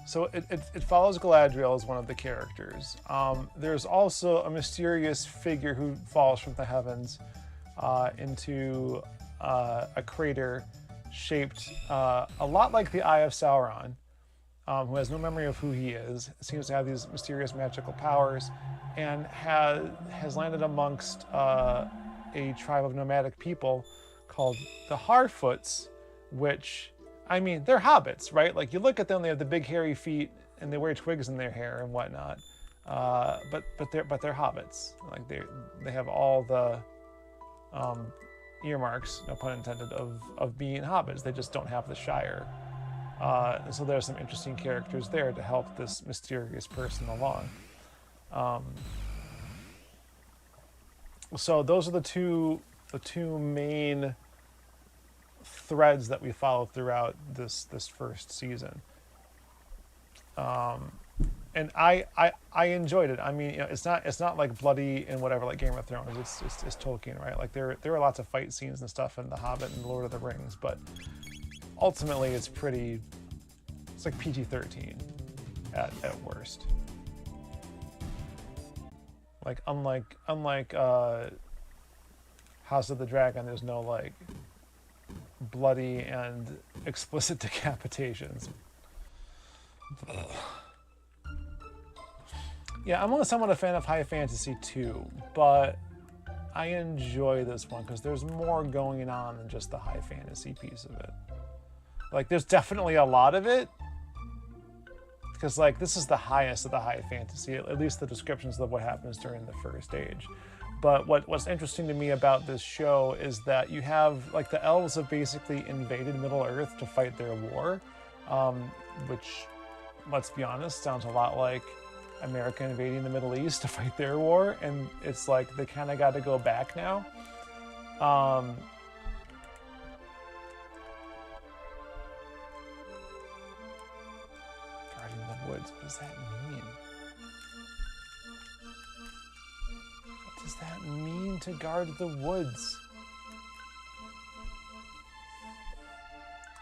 so it follows Galadriel as one of the characters. There's also a mysterious figure who falls from the heavens into a crater shaped a lot like the Eye of Sauron, who has no memory of who he is, seems to have these mysterious magical powers, and has landed amongst a tribe of nomadic people called the Harfoots, which, I mean, they're hobbits, right? Like, you look at them, they have the big hairy feet, and they wear twigs in their hair and whatnot. But they're hobbits. Like, they have all the earmarks, no pun intended, of being hobbits. They just don't have the Shire. And so there's some interesting characters there to help this mysterious person along. So those are the two main threads that we follow throughout this first season. And I enjoyed it. I mean, you know, it's not like bloody and whatever like Game of Thrones. It's Tolkien, right? Like there are lots of fight scenes and stuff in The Hobbit and Lord of the Rings, but ultimately it's like PG-13 at worst. Like unlike House of the Dragon, there's no like bloody and explicit decapitations. Yeah, I'm somewhat a fan of high fantasy too, but I enjoy this one because there's more going on than just the high fantasy piece of it. Like, there's definitely a lot of it, because like this is the highest of the high fantasy, at least the descriptions of what happens during the first age. But what's interesting to me about this show is that you have, like, the elves have basically invaded Middle Earth to fight their war, which, let's be honest, sounds a lot like America invading the Middle East to fight their war, and it's like they kind of got to go back now. Guarding the woods, what does that mean? What does that mean to guard the woods?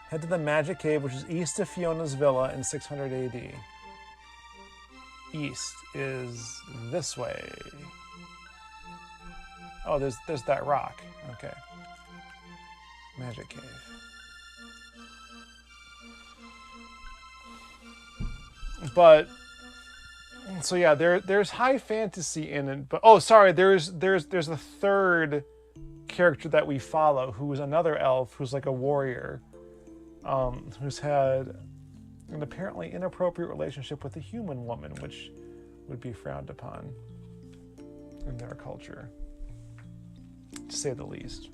Head to the Magic Cave, which is east of Fiona's Villa in 600 AD. East is this way. Oh, there's that rock. Okay. Magic Cave. But so yeah, there's high fantasy in it, but oh, sorry, there's a third character that we follow who is another elf who's like a warrior, who's had an apparently inappropriate relationship with a human woman, which would be frowned upon in their culture, to say the least.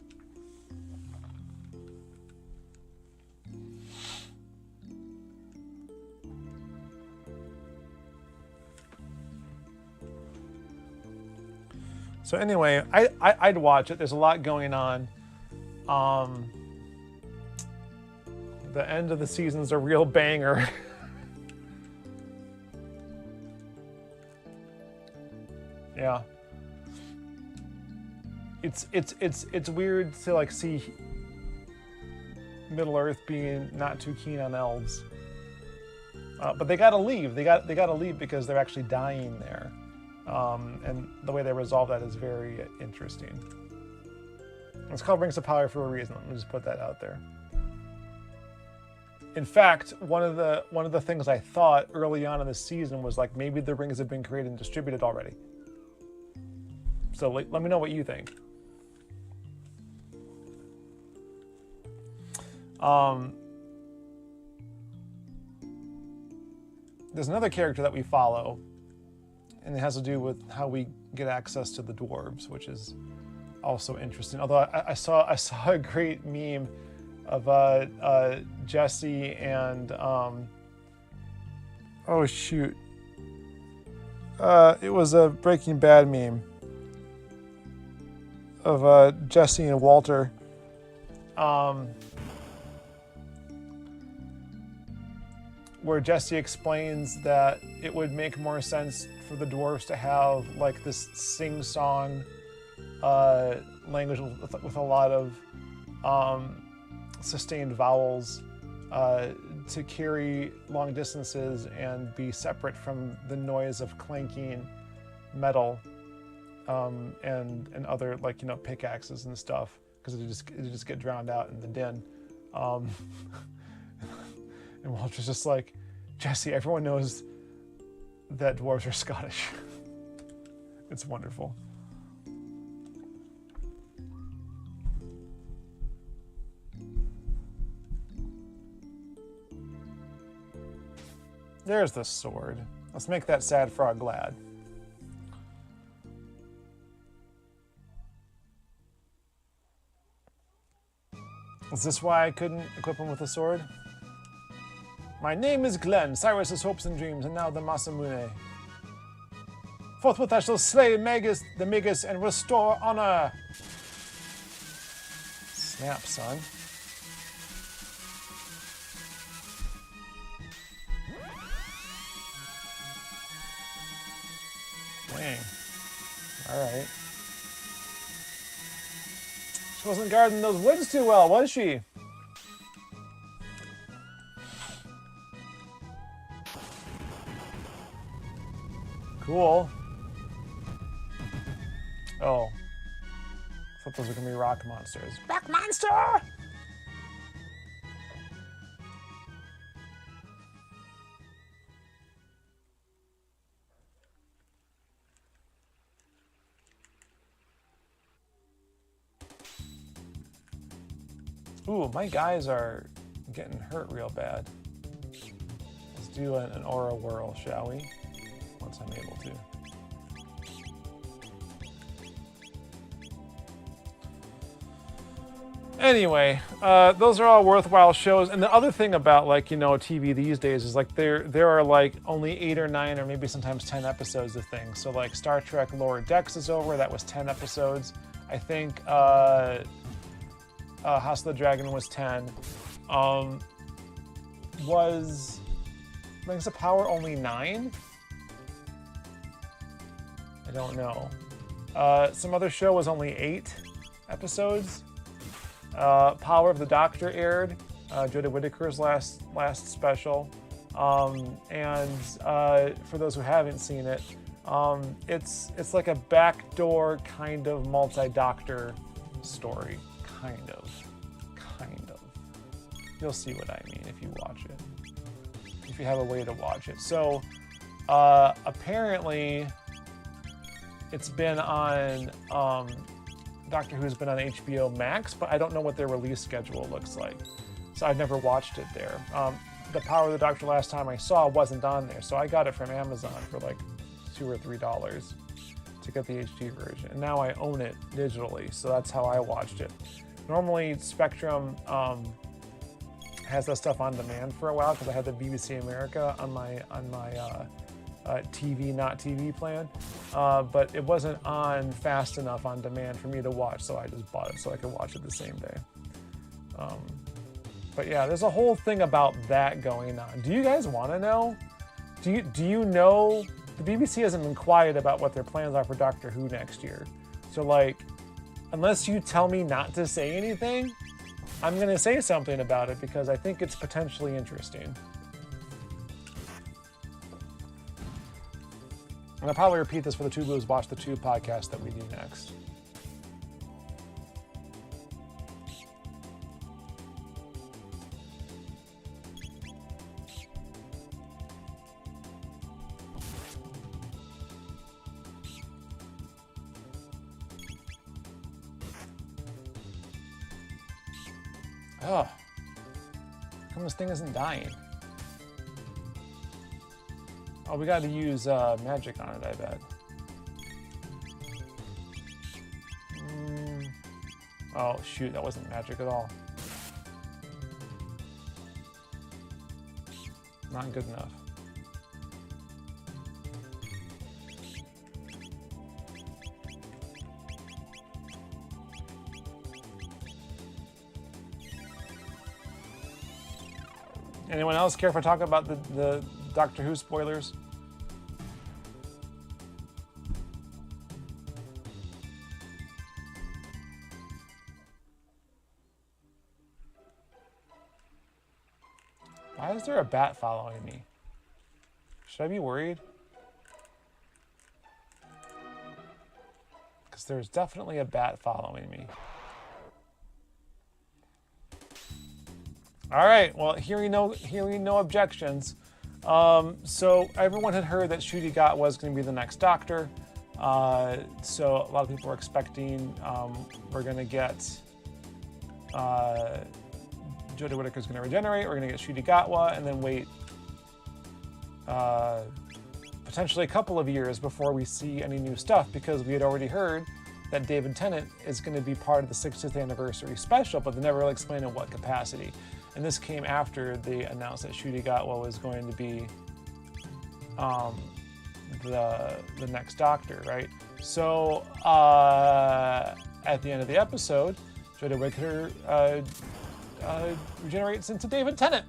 So anyway, I'd watch it. There's a lot going on. The end of the season's a real banger. Yeah. It's weird to like see Middle Earth being not too keen on elves. But they gotta leave. They gotta leave because they're actually dying there. And the way they resolve that is very interesting. It's called Rings of Power for a reason. Let me just put that out there. In fact, one of the things I thought early on in the season was like maybe the rings have been created and distributed already. So let me know what you think. There's another character that we follow, and it has to do with how we get access to the dwarves, which is also interesting. Although I saw a great meme of Jesse and oh shoot, it was a Breaking Bad meme of Jesse and Walter. Where Jesse explains that it would make more sense for the dwarves to have like this sing-song language with a lot of sustained vowels to carry long distances and be separate from the noise of clanking metal and other, like, you know, pickaxes and stuff, because it just get drowned out in the din. And Walter's just like, Jesse, everyone knows that dwarves are Scottish. It's wonderful. There's the sword. Let's make that sad frog glad. Is this why I couldn't equip him with a sword? My name is Glenn, Cyrus's hopes and dreams, and now the Masamune. Forthwith I shall slay the Magus and restore honor. Snap, son. Dang. Alright. She wasn't guarding those woods too well, was she? Cool. Oh. I thought those were gonna be rock monsters. Rock monster! Ooh, my guys are getting hurt real bad. Let's do an aura whirl, shall we? Once I'm able to. Anyway, those are all worthwhile shows. And the other thing about, like, you know, TV these days is like there are like only 8 or 9 or maybe sometimes 10 episodes of things. So like Star Trek Lower Decks is over. That was 10 episodes. I think House of the Dragon was 10. Was Rings of Power only 9? I don't know. Some other show was only 8 episodes. Power of the Doctor aired, Jodie Whittaker's last special. And for those who haven't seen it, it's like a backdoor kind of multi-doctor story. Kind of. You'll see what I mean if you watch it. If you have a way to watch it. So, apparently, it's been on, Doctor Who's been on HBO Max, but I don't know what their release schedule looks like. So I've never watched it there. The Power of the Doctor last time I saw wasn't on there, so I got it from Amazon for like $2 or $3 to get the HD version. And now I own it digitally, so that's how I watched it. Normally, Spectrum has that stuff on demand for a while because I had the BBC America on my TV, not TV plan. But it wasn't on fast enough on demand for me to watch, so I just bought it so I could watch it the same day. But yeah, there's a whole thing about that going on. Do you guys want to know? Do you know? The BBC hasn't been quiet about what their plans are for Doctor Who next year. So like, unless you tell me not to say anything, I'm going to say something about it because I think it's potentially interesting. And I'll probably repeat this for the Two Blues Watch the Tube podcast that we do next. Oh, how come this thing isn't dying? Oh, we got to use magic on it, I bet. Oh, shoot, that wasn't magic at all. Not good enough. Anyone else care if I talk about the Doctor Who spoilers? Why is there a bat following me? Should I be worried? Because there's definitely a bat following me. All right, well, hearing no objections. So everyone had heard that Ncuti Gatwa was going to be the next Doctor. So a lot of people were expecting we're going to get Jodie Whittaker's going to regenerate. We're going to get Ncuti Gatwa, and then wait potentially a couple of years before we see any new stuff, because we had already heard that David Tennant is going to be part of the 60th anniversary special, but they never really explained in what capacity. And this came after they announced that Ncuti Gatwa was going to be the next Doctor, right? So at the end of the episode, Jodie Whittaker regenerates into David Tennant,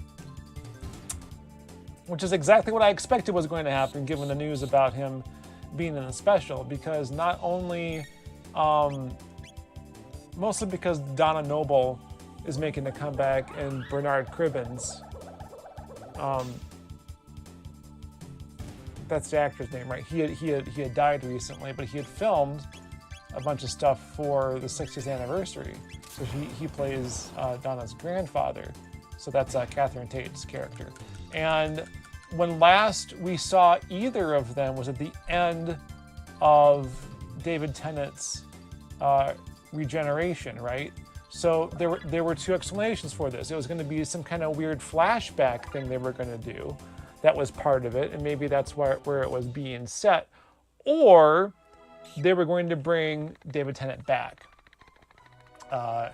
which is exactly what I expected was going to happen given the news about him being in the special, because not only, mostly because Donna Noble is making a comeback and Bernard Cribbins, that's the actor's name, right? He had died recently, but he had filmed a bunch of stuff for the 60th anniversary. So he plays Donna's grandfather. So that's Catherine Tate's character. And when last we saw either of them was at the end of David Tennant's regeneration, right? So there were two explanations for this. It was going to be some kind of weird flashback thing they were going to do. That was part of it, and maybe that's where it was being set. Or they were going to bring David Tennant back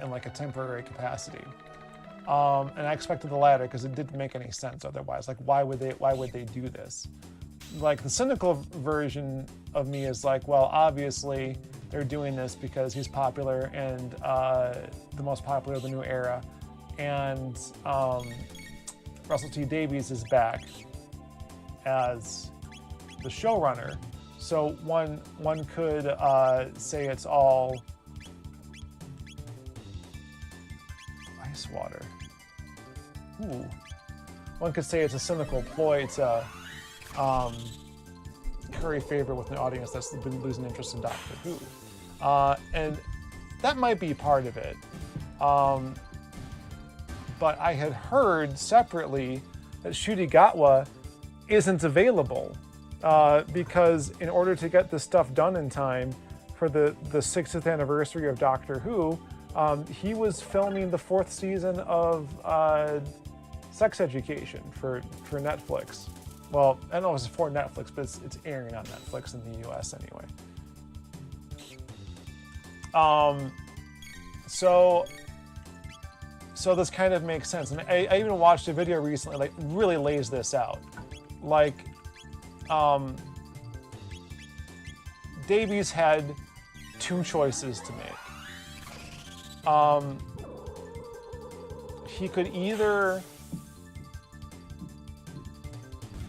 in like a temporary capacity. And I expected the latter because it didn't make any sense otherwise. Like, why would they do this? Like, the cynical version of me is like, well, obviously they're doing this because he's popular and the most popular of the new era, and Russell T Davies is back as the showrunner. So one could say it's all ice water. Ooh. One could say it's a cynical ploy to curry favor with an audience that's been losing interest in Doctor Who. And that might be part of it. But I had heard separately that Ncuti Gatwa isn't available because in order to get this stuff done in time for the 60th anniversary of Doctor Who, he was filming the 4th season of Sex Education for Netflix. Well, I don't know if it's for Netflix, but it's airing on Netflix in the US anyway. So this kind of makes sense. And I even watched a video recently, like, really lays this out. Like, Davies had two choices to make. He could either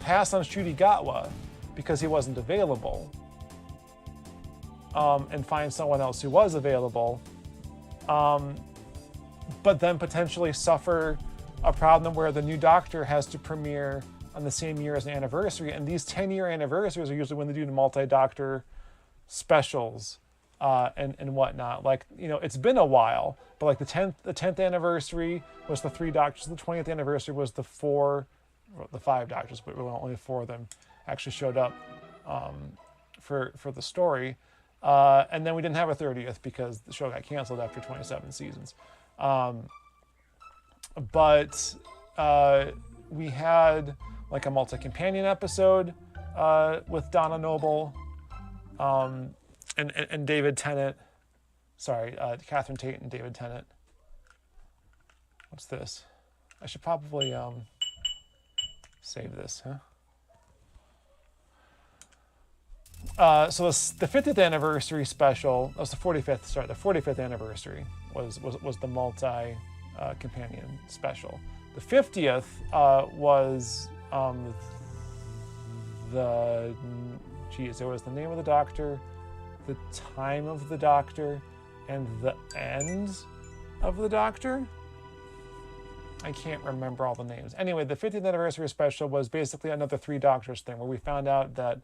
pass on Shudigatwa because he wasn't available, and find someone else who was available, but then potentially suffer a problem where the new Doctor has to premiere on the same year as an anniversary, and these 10-year anniversaries are usually when they do the multi-Doctor specials and whatnot. Like, you know, it's been a while, but like the 10th anniversary was the 3 Doctors, the 20th anniversary was the 5 Doctors, but only 4 of them actually showed up for the story. And then we didn't have a 30th because the show got canceled after 27 seasons. But we had like a multi-companion episode with Donna Noble and David Tennant. Sorry, Catherine Tate and David Tennant. What's this? I should probably save this, huh? So the 50th anniversary special, that was the 45th, sorry, the 45th anniversary was the multi-companion special. The 50th was there was the name of the Doctor, the time of the Doctor, and the end of the Doctor. I can't remember all the names. Anyway, the 50th anniversary special was basically another 3 Doctors thing where we found out that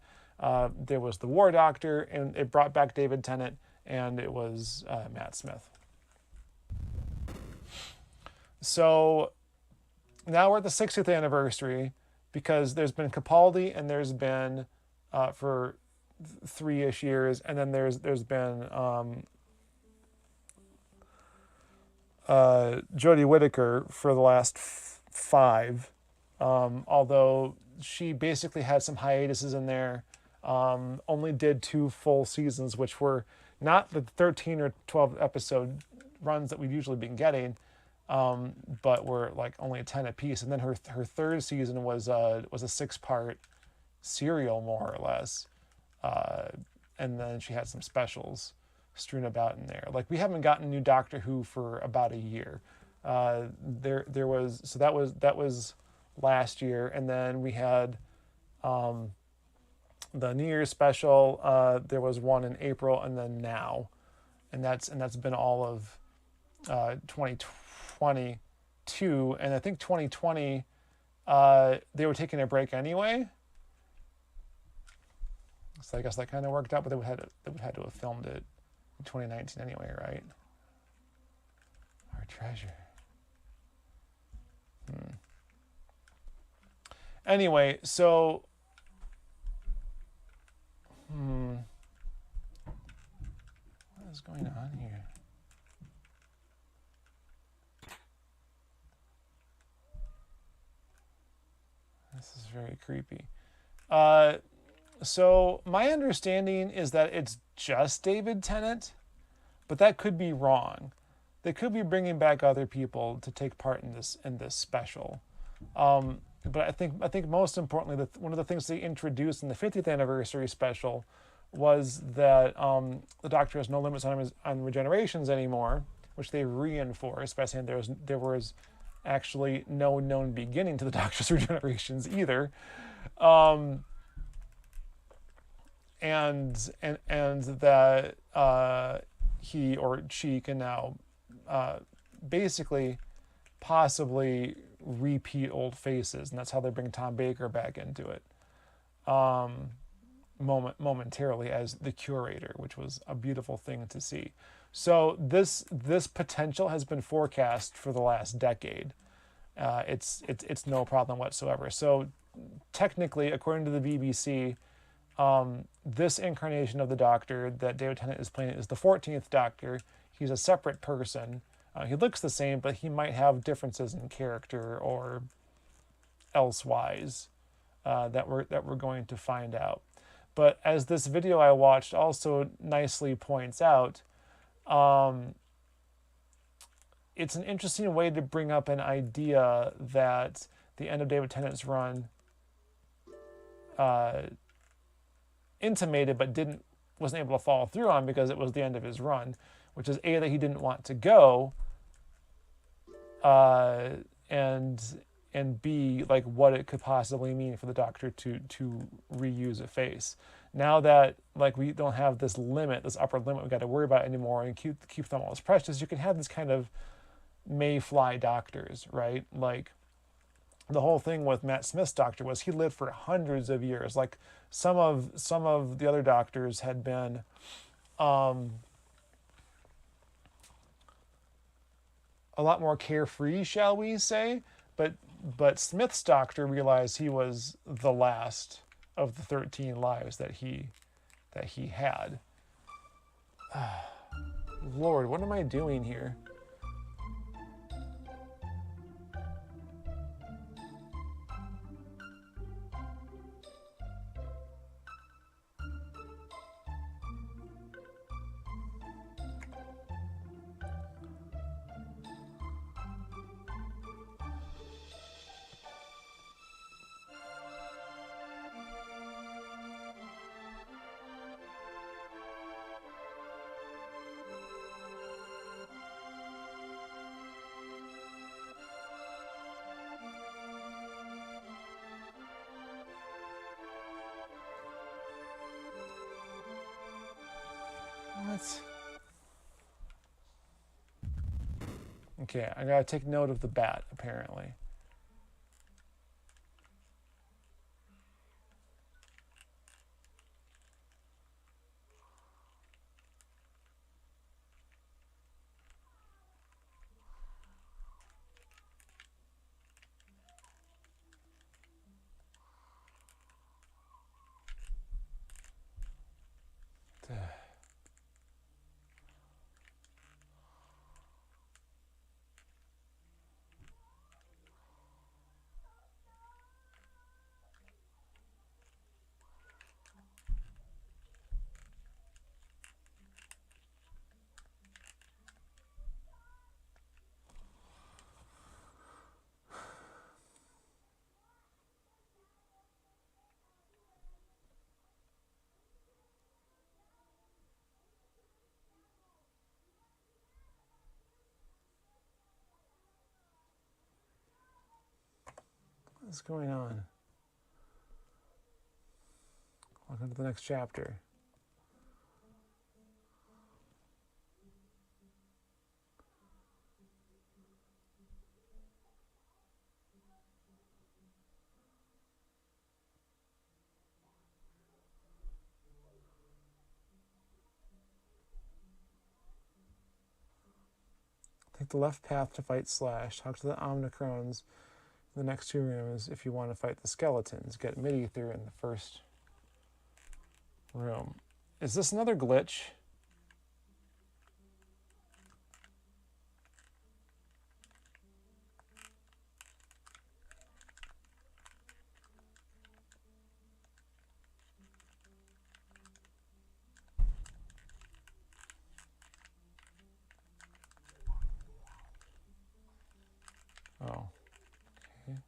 there was the War Doctor, and it brought back David Tennant, and it was Matt Smith. So now we're at the 60th anniversary because there's been Capaldi and there's been for 3-ish years, and then there's been Jodie Whittaker for the last 5, although she basically had some hiatuses in there. Only did 2 full seasons, which were not the 13 or 12 episode runs that we've usually been getting, but were like only 10 apiece. And then her 3rd season was a 6-part serial, more or less. And then she had some specials strewn about in there. Like, we haven't gotten new Doctor Who for about a year. That was last year, and then we had the New Year's special. There was one in April, and then now, and that's been all of 2022. And I think 2020 they were taking a break anyway. So I guess that kind of worked out, but they would have to have filmed it in 2019 anyway, right? Our treasure. Anyway, so what is going on here? This is very creepy. So my understanding is that it's just David Tennant, but that could be wrong. They could be bringing back other people to take part in this special. But I think most importantly, one of the things they introduced in the 50th anniversary special was that the Doctor has no limits on regenerations anymore, which they reinforced by saying there was actually no known beginning to the Doctor's regenerations either. And that he or she can now basically possibly repeat old faces, and that's how they bring Tom Baker back into it momentarily as the curator, which was a beautiful thing to see. So this potential has been forecast for the last decade. It's no problem whatsoever. So technically, according to the BBC, this incarnation of the Doctor that David Tennant is playing is the 14th Doctor. He's a separate person. He looks the same, but he might have differences in character or elsewise that we're going to find out. But as this video I watched also nicely points out, it's an interesting way to bring up an idea that the end of David Tennant's run intimated but wasn't able to follow through on because it was the end of his run, which is A, that he didn't want to go, and B, like what it could possibly mean for the Doctor to reuse a face. Now that like we don't have this limit, this upper limit we got to worry about anymore, and keep them all as precious, you can have this kind of Mayfly doctors, right? Like the whole thing with Matt Smith's Doctor was he lived for hundreds of years. Like some of the other doctors had been a lot more carefree, shall we say, but Smith's Doctor realized he was the last of the 13 lives that he had. Lord, what am I doing here? What? Okay, I gotta take note of the bat, apparently. What's going on? Welcome to the next chapter. Take the left path to fight Slash. Talk to the Omnicrons in the next 2 rooms if you want to fight the skeletons. Get mid-ether in the first room. Is this another glitch? Oh. Okay.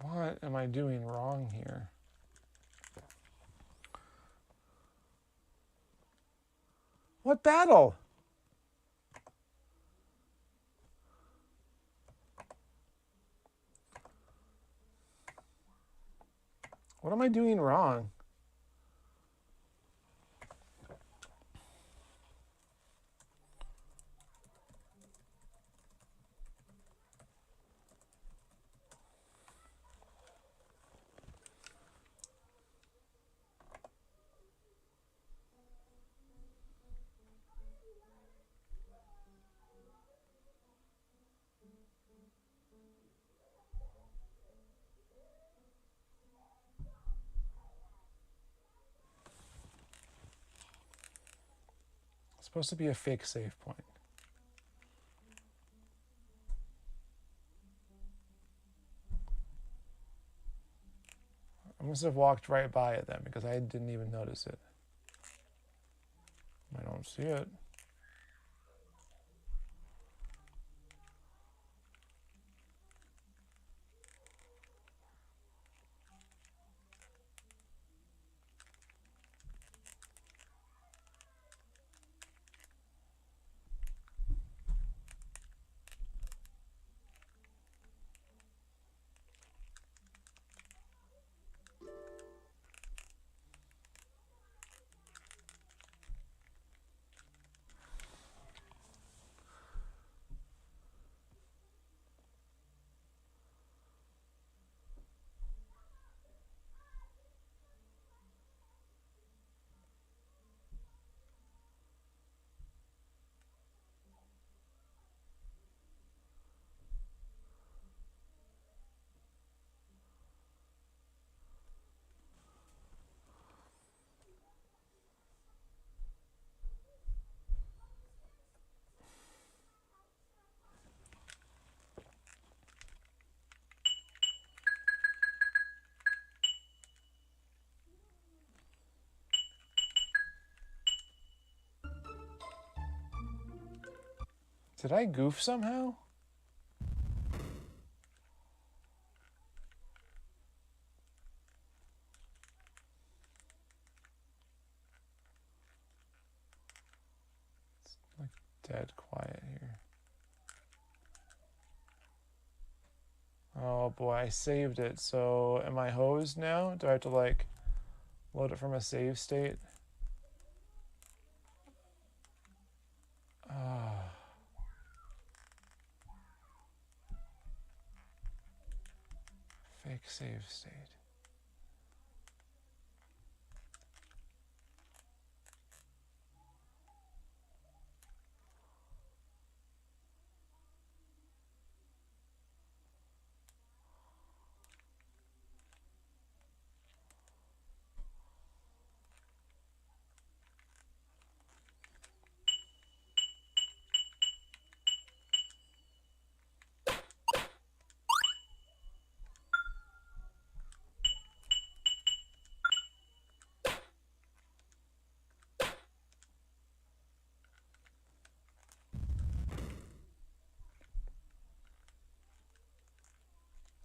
What am I doing wrong here? What battle? What am I doing wrong? It's supposed to be a fake save point. I must have walked right by it then because I didn't even notice it. I don't see it. Did I goof somehow? It's like dead quiet here. Oh boy, I saved it. So am I hosed now? Do I have to like load it from a save state? Fake save state.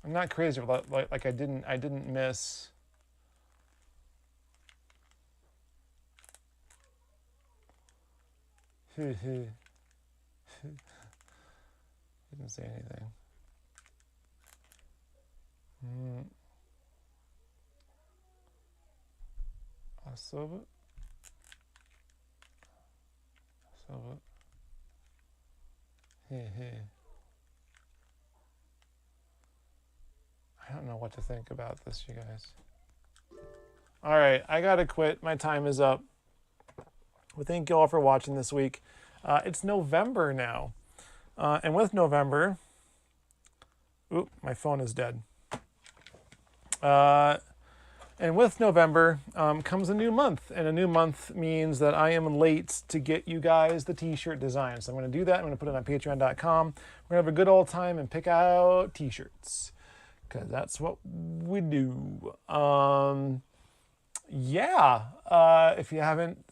I'm not crazy, but like I didn't miss. Didn't say anything. Asaba. I don't know what to think about this, you guys. All right, I gotta quit. My time is up. Well, thank you all for watching this week. It's November now. And with November, oop, my phone is dead. And with November comes a new month. And a new month means that I am late to get you guys the t-shirt design. So I'm going to do that. I'm going to put it on patreon.com. We're going to have a good old time and pick out t-shirts. Because that's what we do. If you haven't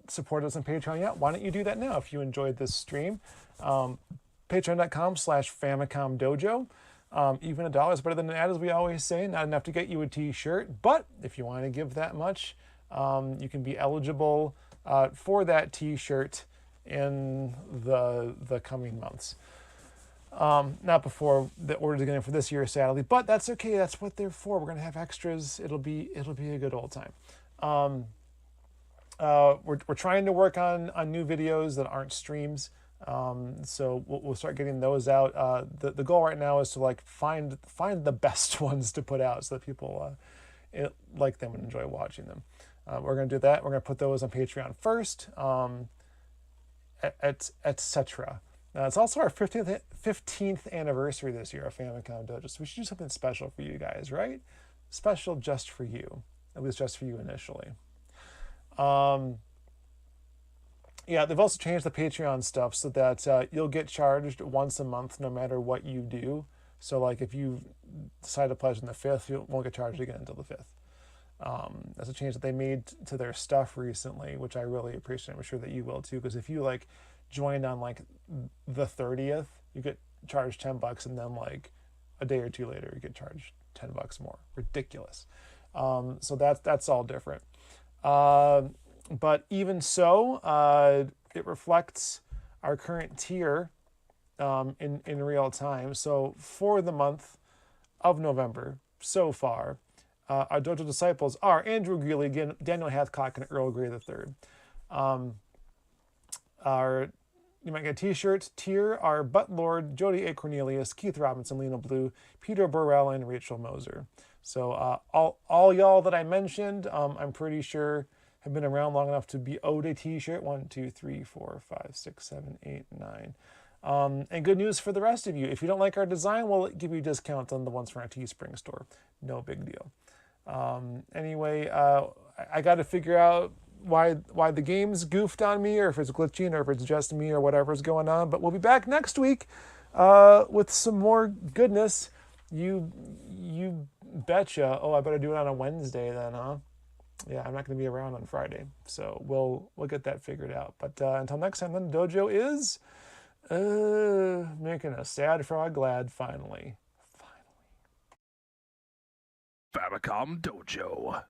supported us on Patreon yet, why don't you do that now if you enjoyed this stream. Patreon.com/Famicom Dojo. Even $1 is better than an ad, as we always say. Not enough to get you a t-shirt, but if you want to give that much, you can be eligible for that t-shirt in the coming months. Not before the orders get in for this year, sadly, but that's okay. That's what they're for. We're gonna have extras. It'll be a good old time. We're trying to work on new videos that aren't streams. So we'll start getting those out. The goal right now is to like find the best ones to put out so that people like them and enjoy watching them. We're gonna do that. We're gonna put those on Patreon first, etc. It's also our 15th anniversary this year of Famicom Dojo, so we should do something special for you guys, right? Special just for you, at least just for you initially. Yeah, they've also changed the Patreon stuff so that you'll get charged once a month no matter what you do. So like if you decide to pledge on the 5th, you won't get charged again until the 5th. That's a change that they made to their stuff recently, which I really appreciate. I'm sure that you will too, because if you like joined on like the 30th, you get charged $10, and then like a day or two later, you get charged $10 more. Ridiculous. So that's all different. But even so, it reflects our current tier in real time. So for the month of November, so far, our Dojo disciples are Andrew Greeley, Daniel Hathcock, and Earl Grey III. You might get a t-shirt tier are Butt Lord, Jody A. Cornelius, Keith Robinson, Lena Blue, Peter Burrell, and Rachel Moser. So all y'all that I mentioned, I'm pretty sure have been around long enough to be owed a t-shirt. 1, 2, 3, 4, 5, 6, 7, 8, 9. And good news for the rest of you. If you don't like our design, we'll give you a discount on the ones from our Teespring store. No big deal. Anyway, I got to figure out why the game's goofed on me, or if it's glitching, or if it's just me, or whatever's going on. But we'll be back next week with some more goodness. You betcha. Oh, I better do it on a Wednesday then, huh? Yeah, I'm not going to be around on Friday, so we'll get that figured out. But until next time, then, the dojo is making a sad frog glad. Finally. Famicom Dojo.